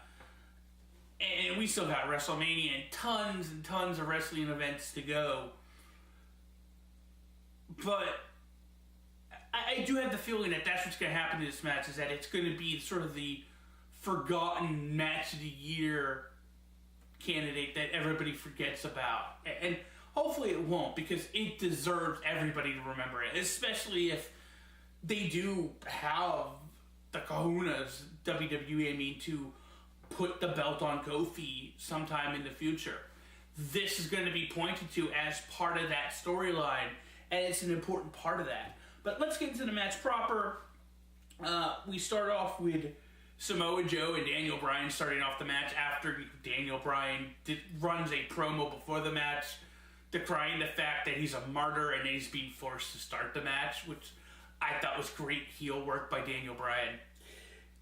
Speaker 1: and we still got WrestleMania and tons of wrestling events to go. But I do have the feeling that that's what's going to happen to this match, is that it's going to be sort of the forgotten match of the year candidate that everybody forgets about. And hopefully it won't, because it deserves everybody to remember it, especially if they do have the kahunas, WWE, to put the belt on Kofi sometime in the future. This is going to be pointed to as part of that storyline, and it's an important part of that. But let's get into the match proper. We start off with Samoa Joe and Daniel Bryan starting off the match after Daniel Bryan runs a promo before the match decrying the fact that he's a martyr and he's being forced to start the match, which I thought was great heel work by Daniel Bryan.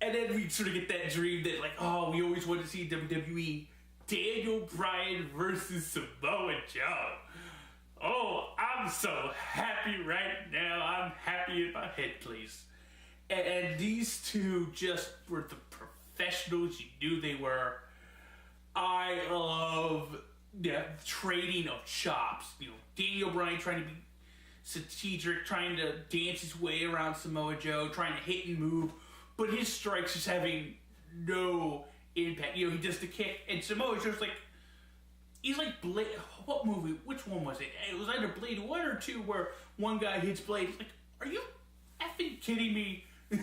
Speaker 1: And then we sort of get that dream that, we always wanted to see WWE Daniel Bryan versus Samoa Joe. Oh, I'm so happy right now. I'm happy in my head, please. And these two just were the professionals you knew they were. I love the trading of chops. You know, Daniel Bryan trying to be strategic, trying to dance his way around Samoa Joe, trying to hit and move, but his strikes just having no impact. You know, he does the kick, and Samoa Joe's like, he's like Blade. What movie? Which one was it? It was either Blade 1 or 2 where one guy hits Blade. He's like, are you effing kidding me? Are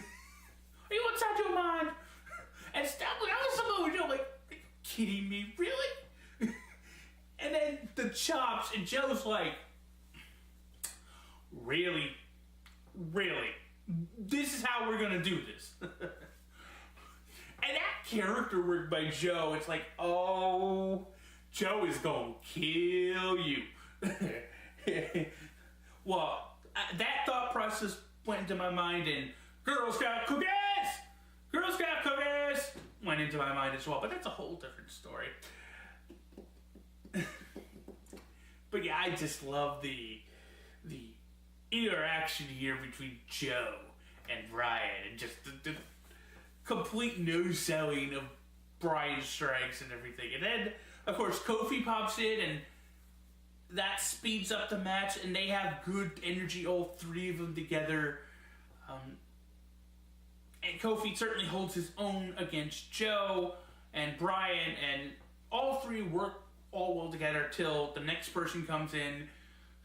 Speaker 1: you outside your mind? And when I was Samoa Joe, I'm like, are you kidding me? Really? And then the chops, and Joe's like, really? Really? This is how we're gonna do this? And that character work by Joe, it's like, oh, Joe is gonna kill you. Well, that thought process went into my mind, and Girl Scout cookies! Girl Scout cookies! Went into my mind as well, but that's a whole different story. But yeah, I just love the interaction here between Joe and Brian, and just the complete no-selling of Brian's strikes and everything. And then, of course, Kofi pops in, and that speeds up the match, and they have good energy, all three of them together. And Kofi certainly holds his own against Joe and Brian, and all three work all well together till the next person comes in,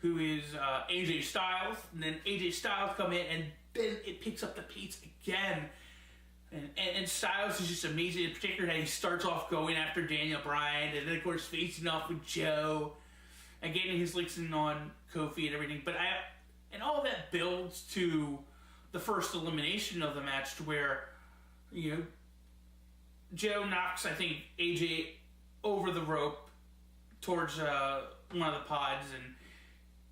Speaker 1: who is AJ Styles. And then AJ Styles come in, and then it picks up the pace again. And Styles is just amazing, in particular that he starts off going after Daniel Bryan, and then of course facing off with Joe, and getting his licks in on Kofi and everything. And all that builds to the first elimination of the match, to where, you know, Joe knocks, I think, AJ over the rope towards one of the pods, and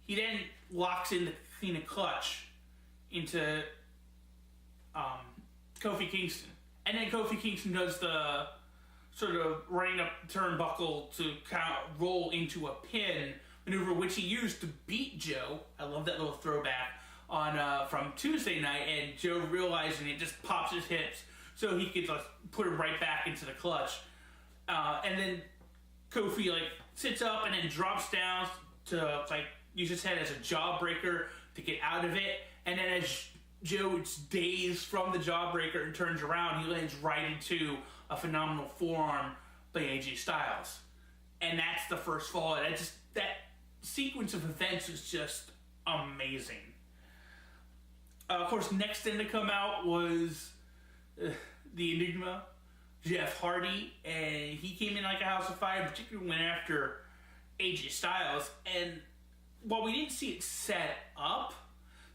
Speaker 1: he then locks in the clean clutch into Kofi Kingston. And then Kofi Kingston does the sort of running up the turnbuckle to kind of roll into a pin maneuver, which he used to beat Joe. I love that little throwback on from Tuesday night, and Joe, realizing it, just pops his hips so he could put him right back into the clutch. And then Kofi sits up and then drops down to use his head as a jawbreaker to get out of it. And then as Joe is dazed from the jawbreaker and turns around, he lands right into a phenomenal forearm by AJ Styles. And that's the first fall. And that sequence of events is just amazing. Of course, next in to come out was the Enigma, Jeff Hardy, and he came in like a house of fire, particularly went after AJ Styles. And while we didn't see it set up,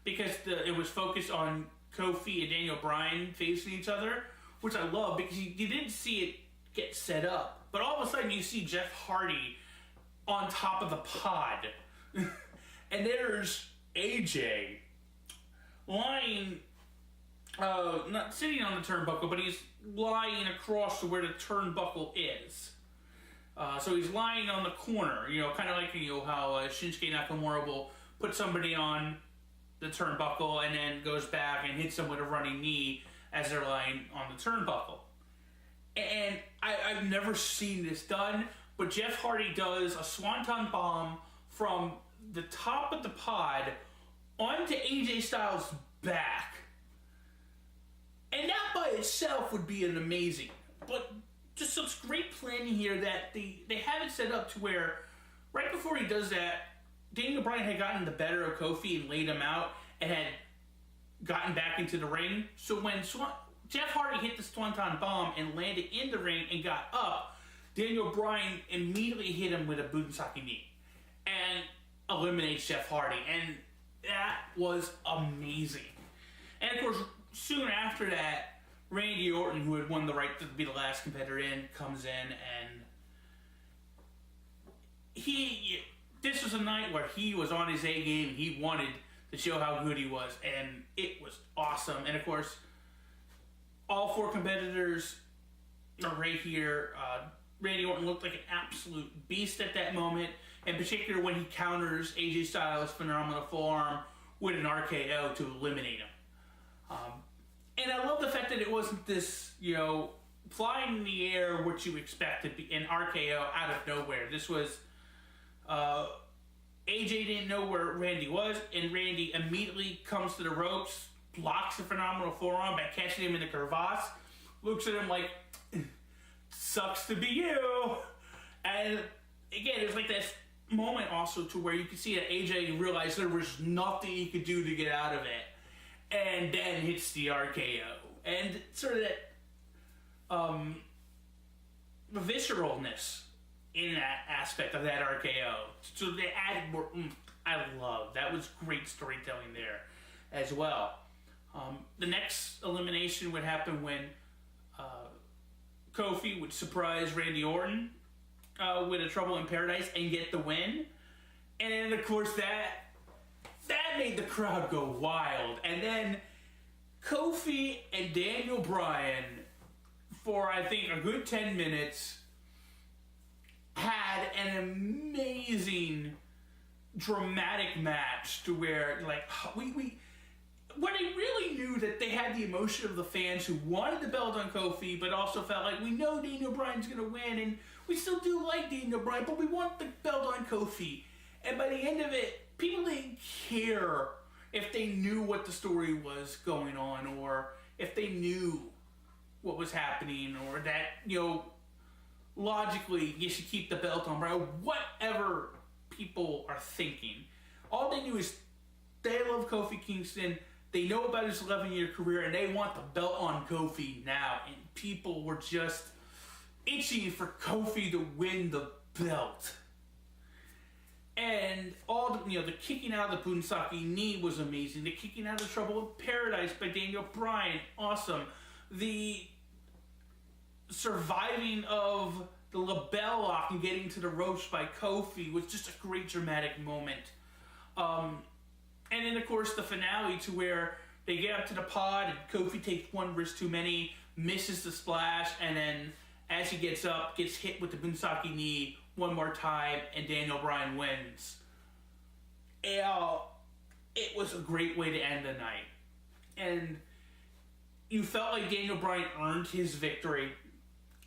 Speaker 1: because it was focused on Kofi and Daniel Bryan facing each other, which I love, because you didn't see it get set up. But all of a sudden you see Jeff Hardy on top of the pod. And there's AJ lying, not sitting on the turnbuckle, but he's lying across to where the turnbuckle is. So he's lying on the corner, kind of like how Shinsuke Nakamura will put somebody on the turnbuckle and then goes back and hits them with a running knee as they're lying on the turnbuckle. And I've never seen this done, but Jeff Hardy does a swanton bomb from the top of the pod onto AJ Styles' back. And that by itself would be an amazing. But just such great planning here that they have it set up to where right before he does that, Daniel Bryan had gotten the better of Kofi and laid him out and had gotten back into the ring. So when Jeff Hardy hit the swanton bomb and landed in the ring and got up, Daniel Bryan immediately hit him with a Bunsaki knee and eliminates Jeff Hardy. And that was amazing. And of course, soon after that, Randy Orton, who had won the right to be the last competitor in, comes in, and this was a night where he was on his A game. He wanted to show how good he was, and it was awesome. And of course, all four competitors are right here. Randy Orton looked like an absolute beast at that moment. in particular when he counters AJ Styles' phenomenal forearm with an RKO to eliminate him. And I love the fact that it wasn't this, flying in the air, what you expect to be an RKO out of nowhere. This was, AJ didn't know where Randy was, and Randy immediately comes to the ropes, blocks the phenomenal forearm by catching him in the crevasse, looks at him like, sucks to be you. And again, it's like this moment also to where you can see that AJ realized there was nothing he could do to get out of it, and then hits the RKO. And sort of that visceralness in that aspect of that RKO. So they added more I love. That was great storytelling there as well. The next elimination would happen when Kofi would surprise Randy Orton with a Trouble in Paradise and get the win. And then, of course, that made the crowd go wild. And then Kofi and Daniel Bryan, for I think a good 10 minutes, had an amazing dramatic match to where, like, when I really knew that they had the emotion of the fans who wanted the belt on Kofi, but also felt like, we know Daniel Bryan's going to win, and we still do like Daniel Bryan, but we want the belt on Kofi. And by the end of it, people didn't care if they knew what the story was going on, or if they knew what was happening, or that, logically, you should keep the belt on Bryan, whatever people are thinking. All they knew is they love Kofi Kingston, they know about his 11-year career, and they want the belt on Kofi now. And people were just itching for Kofi to win the belt. And all the kicking out of the Bunsaki knee was amazing. The kicking out of Trouble in Paradise by Daniel Bryan, awesome. The surviving of the LaBelle lock and getting to the ropes by Kofi was just a great dramatic moment. And then, of course, the finale to where they get up to the pod and Kofi takes one risk too many, misses the splash, and then as he gets up, gets hit with the Bunsaki knee one more time, and Daniel Bryan wins. It was a great way to end the night. And you felt like Daniel Bryan earned his victory,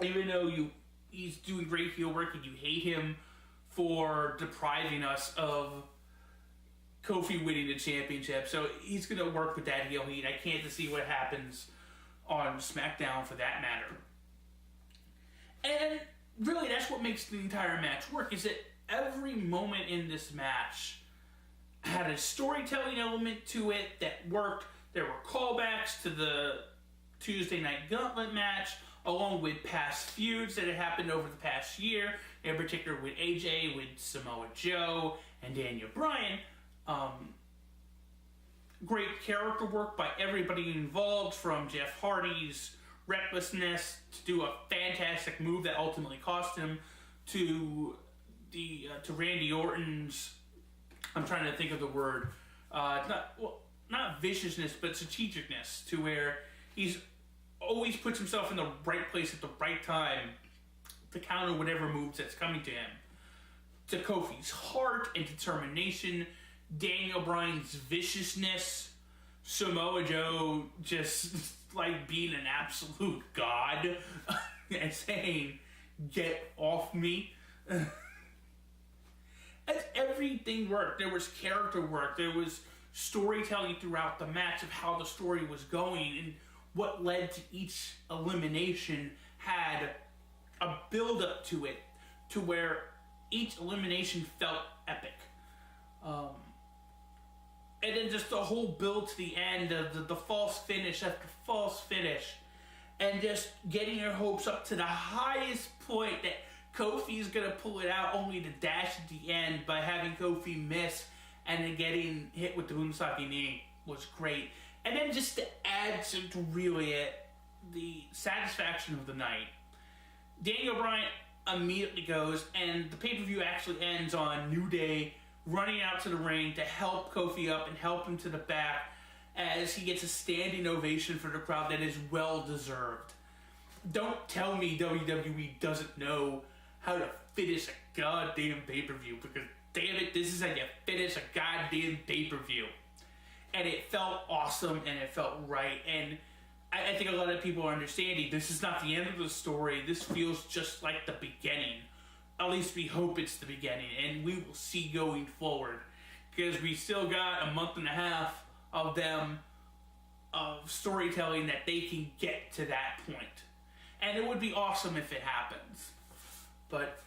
Speaker 1: even though he's doing great heel work and you hate him for depriving us of Kofi winning the championship. So he's going to work with that heel heat. I can't see what happens on SmackDown for that matter. And really, that's what makes the entire match work, is that every moment in this match had a storytelling element to it that worked. There were callbacks to the Tuesday Night Gauntlet match, along with past feuds that had happened over the past year, in particular with AJ, with Samoa Joe, and Daniel Bryan. Great character work by everybody involved, from Jeff Hardy's recklessness to do a fantastic move that ultimately cost him, to Randy Orton's, I'm trying to think of the word, not viciousness, but strategicness, to where he's always puts himself in the right place at the right time to counter whatever moves that's coming to him. To Kofi's heart and determination, Daniel Bryan's viciousness, Samoa Joe just like being an absolute god and saying, "Get off me." As everything worked. There was character work. There was storytelling throughout the match of how the story was going, and what led to each elimination had a build-up to it, to where each elimination felt epic. And then just the whole build to the end of the false finish after false finish, and just getting your hopes up to the highest point that Kofi's going to pull it out, only to dash at the end by having Kofi miss and then getting hit with the Bunsaki knee was great. And then just to add to really the satisfaction of the night, Daniel Bryan immediately goes, and the pay-per-view actually ends on New Day running out to the ring to help Kofi up and help him to the back, as he gets a standing ovation for the crowd that is well deserved. Don't tell me WWE doesn't know how to finish a goddamn pay-per-view, because damn it, this is how you finish a goddamn pay-per-view. And it felt awesome, and it felt right, and I think a lot of people are understanding this is not the end of the story. This feels just like the beginning. At least we hope it's the beginning, and we will see going forward, because we still got a month and a half of them of storytelling that they can get to that point. And it would be awesome if it happens. But,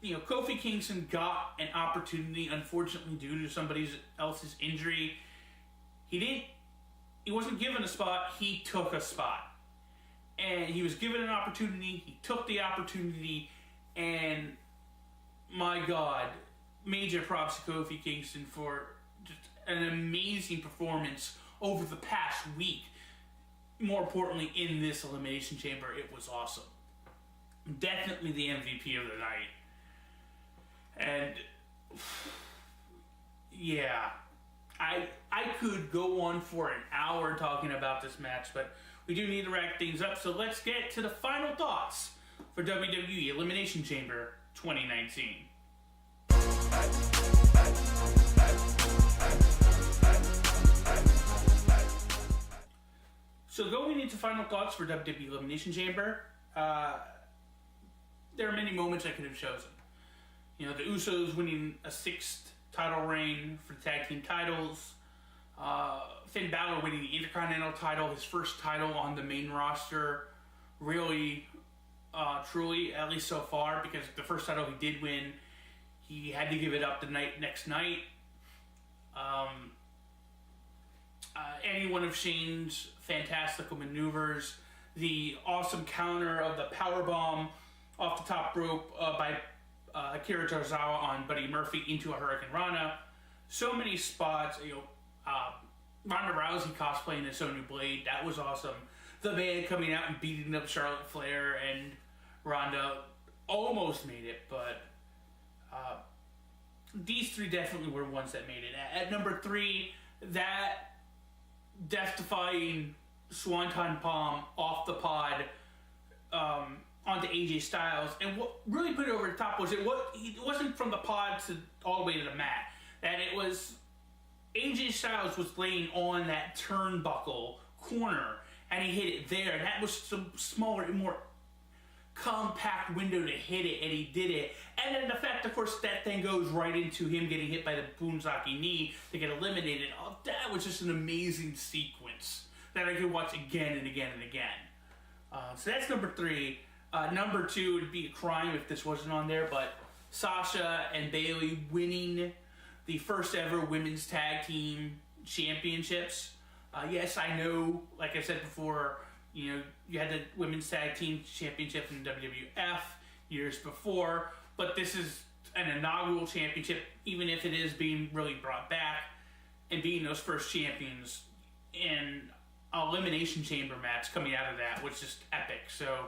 Speaker 1: Kofi Kingston got an opportunity, unfortunately, due to somebody else's injury. He wasn't given a spot, he took a spot. And he was given an opportunity, he took the opportunity, and my God, major props to Kofi Kingston for just an amazing performance over the past week. More importantly, in this Elimination Chamber, it was awesome. Definitely the MVP of the night. And yeah, I could go on for an hour talking about this match, but we do need to wrap things up, so let's get to the final thoughts for WWE Elimination Chamber 2019. So going into final thoughts for WWE Elimination Chamber, there are many moments I could have chosen. The Usos winning a 6th title reign for the tag team titles. Finn Balor winning the Intercontinental title, his first title on the main roster. Really, truly, at least so far, because the first title he did win, he had to give it up the next night. Any one of Shane's fantastical maneuvers, the awesome counter of the powerbomb off the top rope by Akira Tozawa on Buddy Murphy into a Hurricane Rana. So many spots. Ronda Rousey cosplaying as Sonya Blade, that was awesome. The man coming out and beating up Charlotte Flair, and Ronda almost made it, but these three definitely were ones that made it. At number 3, that death-defying Swanton Bomb off the pod onto AJ Styles, and what really put it over the top was it wasn't from the pod to all the way to the mat. That it was AJ Styles was laying on that turnbuckle corner, and he hit it there. And that was some smaller, more compact window to hit it, and he did it. And then the fact, of course, that thing goes right into him getting hit by the Bunzaki knee to get eliminated. Oh, that was just an amazing sequence that I could watch again and again and again. So that's number 3. Number 2 would be a crime if this wasn't on there, but Sasha and Bayley winning the first ever women's tag team championships. Yes, I know, like I said before, you had the women's tag team championship in WWF years before, but this is an inaugural championship, even if it is being really brought back, and being those first champions in an Elimination Chamber match coming out of that was just epic. So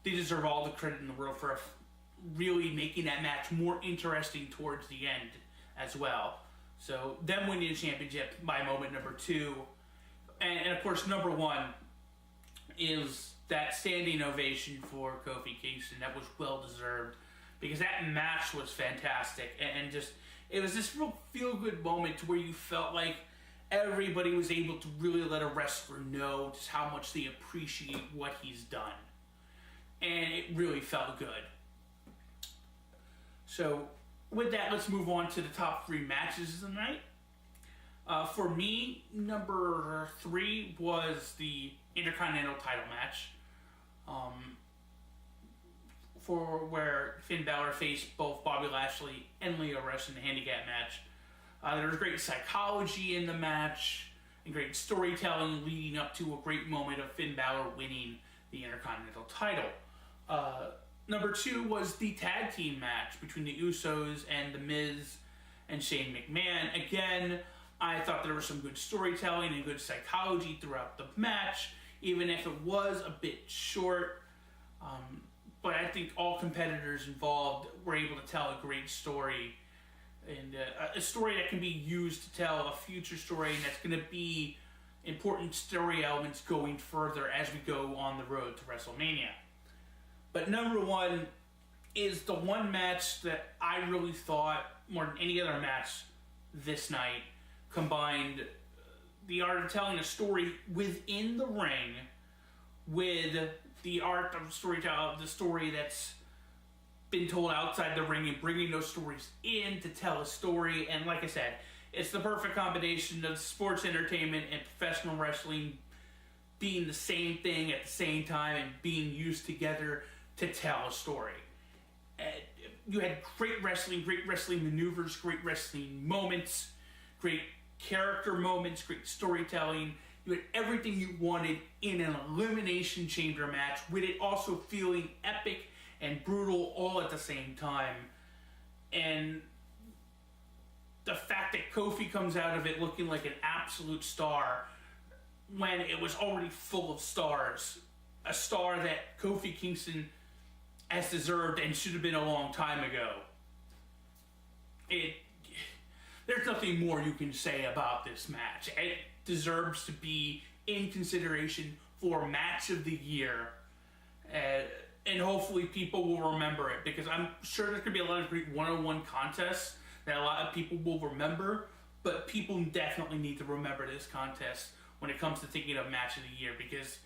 Speaker 1: they deserve all the credit in the world for really making that match more interesting towards the end as well. So them winning the championship by moment number 2. And of course, number 1 is that standing ovation for Kofi Kingston. That was well deserved, because that match was fantastic, and just it was this real feel-good moment to where you felt like everybody was able to really let a wrestler know just how much they appreciate what he's done, and it really felt good. So with that, let's move on to the top 3 matches of the night. For me, number 3 was the Intercontinental title match, for where Finn Balor faced both Bobby Lashley and Lio Rush in the handicap match. There was great psychology in the match and great storytelling leading up to a great moment of Finn Balor winning the Intercontinental title. Number 2 was the tag team match between the Usos and The Miz and Shane McMahon. Again, I thought there was some good storytelling and good psychology throughout the match, even if it was a bit short. But I think all competitors involved were able to tell a great story, and a story that can be used to tell a future story, and that's going to be important story elements going further as we go on the road to WrestleMania. But number 1 is the one match that I really thought, more than any other match this night, combined the art of telling a story within the ring with the art of storytelling, the story that's been told outside the ring, and bringing those stories in to tell a story. And like I said, it's the perfect combination of sports entertainment and professional wrestling being the same thing at the same time and being used together to tell a story. You had great wrestling maneuvers, great wrestling moments, great character moments, great storytelling. You had everything you wanted in an Elimination Chamber match, with it also feeling epic and brutal all at the same time. And the fact that Kofi comes out of it looking like an absolute star when it was already full of stars. A star that Kofi Kingston has deserved and should have been a long time ago. There's nothing more you can say about this match. It deserves to be in consideration for Match of the Year. And hopefully people will remember it, because I'm sure there's going to be a lot of great one-on-one contests that a lot of people will remember, but people definitely need to remember this contest when it comes to thinking of Match of the Year, because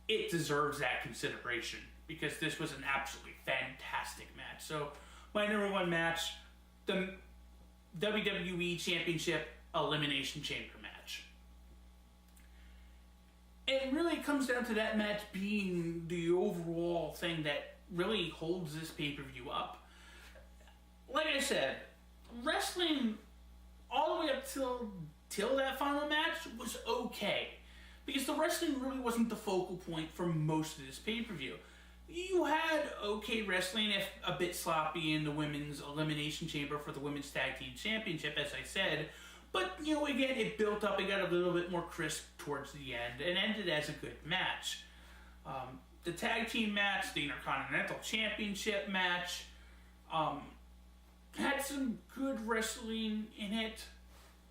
Speaker 1: it deserves that consideration, because this was an absolutely fantastic match. So my number one match, the WWE Championship Elimination Chamber match. It really comes down to that match being the overall thing that really holds this pay-per-view up. Like I said, wrestling all the way up till that final match was okay, because the wrestling really wasn't the focal point for most of this pay-per-view. You had okay wrestling, if a bit sloppy, in the Women's Elimination Chamber for the Women's Tag Team Championship, as I said. But, again, it built up, it got a little bit more crisp towards the end, and ended as a good match. The tag team match, the Intercontinental Championship match, had some good wrestling in it,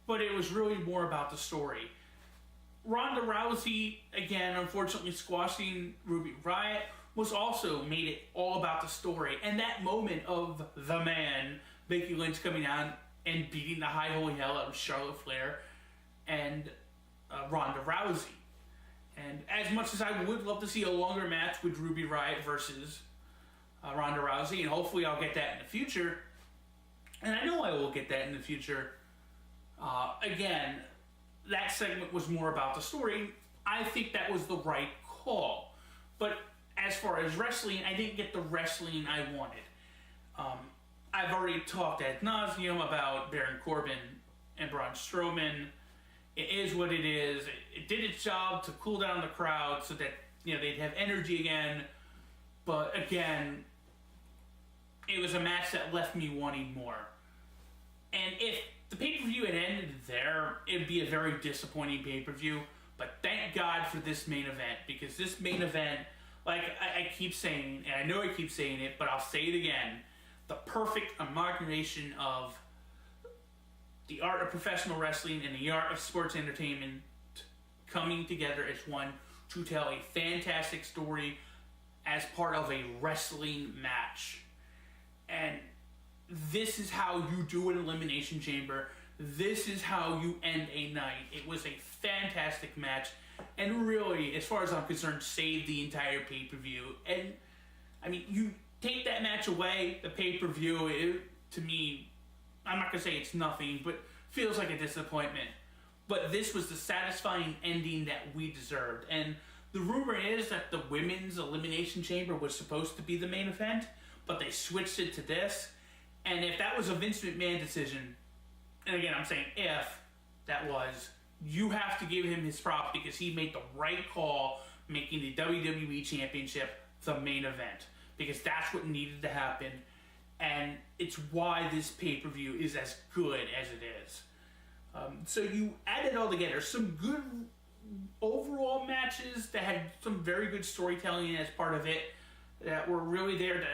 Speaker 1: but it was really more about the story. Ronda Rousey, again, unfortunately squashing Ruby Riott, was also made it all about the story. And that moment of the man, Becky Lynch, coming out and beating the high holy hell out of Charlotte Flair and Ronda Rousey. And as much as I would love to see a longer match with Ruby Riott versus Ronda Rousey, and hopefully I'll get that in the future, and I know I will get that in the future, again, that segment was more about the story. I think that was the right call. But as far as wrestling, I didn't get the wrestling I wanted. I've already talked ad nauseum about Baron Corbin and Braun Strowman. It is what it is. It did its job to cool down the crowd so that they'd have energy again. But again, it was a match that left me wanting more. And if the pay-per-view had ended there, it'd be a very disappointing pay-per-view. But thank God for this main event, because this main event, like I keep saying, and I know I keep saying it, but I'll say it again, the perfect amalgamation of the art of professional wrestling and the art of sports entertainment coming together as one to tell a fantastic story as part of a wrestling match. And this is how you do an Elimination Chamber. This is how you end a night. It was a fantastic match, and really, as far as I'm concerned, saved the entire pay-per-view. And, I mean, you take that match away, the pay-per-view, to me, I'm not going to say it's nothing, but feels like a disappointment. But this was the satisfying ending that we deserved. And the rumor is that the Women's Elimination Chamber was supposed to be the main event, but they switched it to this. And if that was a Vince McMahon decision, and again, I'm saying if that was, you have to give him his props, because he made the right call making the WWE Championship the main event, because that's what needed to happen, and it's why this pay-per-view is as good as it is. So you add it all together, some good overall matches that had some very good storytelling as part of it, that were really there to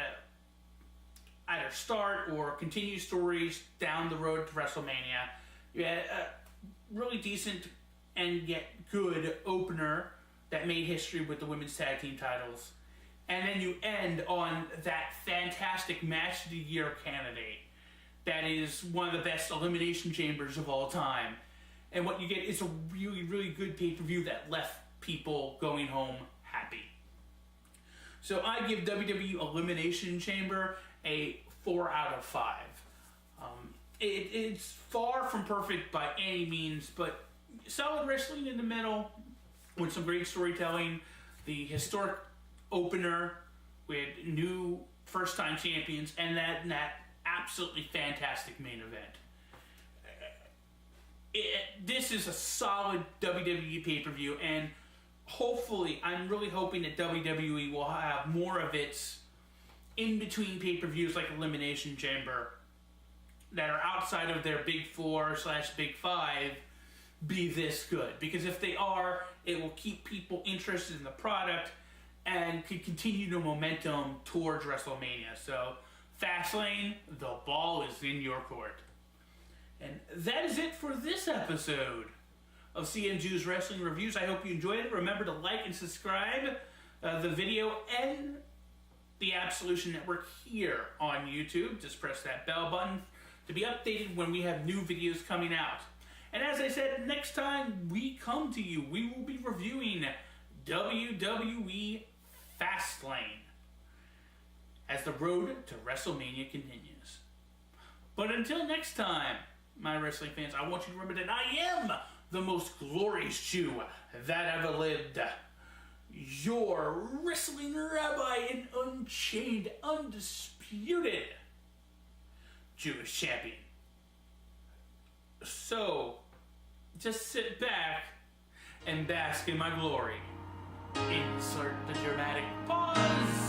Speaker 1: either start or continue stories down the road to WrestleMania. You had a really decent and yet good opener that made history with the women's tag team titles. and then you end on that fantastic Match of the Year candidate that is one of the best Elimination Chambers of all time. And what you get is a really, really good pay-per-view that left people going home happy. So I give WWE Elimination Chamber a 4 out of 5. It's far from perfect by any means, but solid wrestling in the middle with some great storytelling. The historic opener with new first-time champions, and that absolutely fantastic main event. This is a solid WWE pay-per-view, and hopefully, I'm really hoping that WWE will have more of its in-between pay-per-views like Elimination Chamber that are outside of their Big 4/Big 5 be this good. Because if they are, it will keep people interested in the product and could continue the momentum towards WrestleMania. So, Fastlane, the ball is in your court. And that is it for this episode of CNJU's Wrestling Reviews. I hope you enjoyed it. Remember to like and subscribe the video and the Absolution Network here on YouTube. Just press that bell button to be updated when we have new videos coming out. And as I said, next time we come to you, we will be reviewing WWE Fastlane as the road to WrestleMania continues. But until next time, my wrestling fans, I want you to remember that I am the most glorious Jew that ever lived. Your wrestling rabbi and unchained, undisputed Jewish champion. So, just sit back and bask in my glory. Insert the dramatic pause.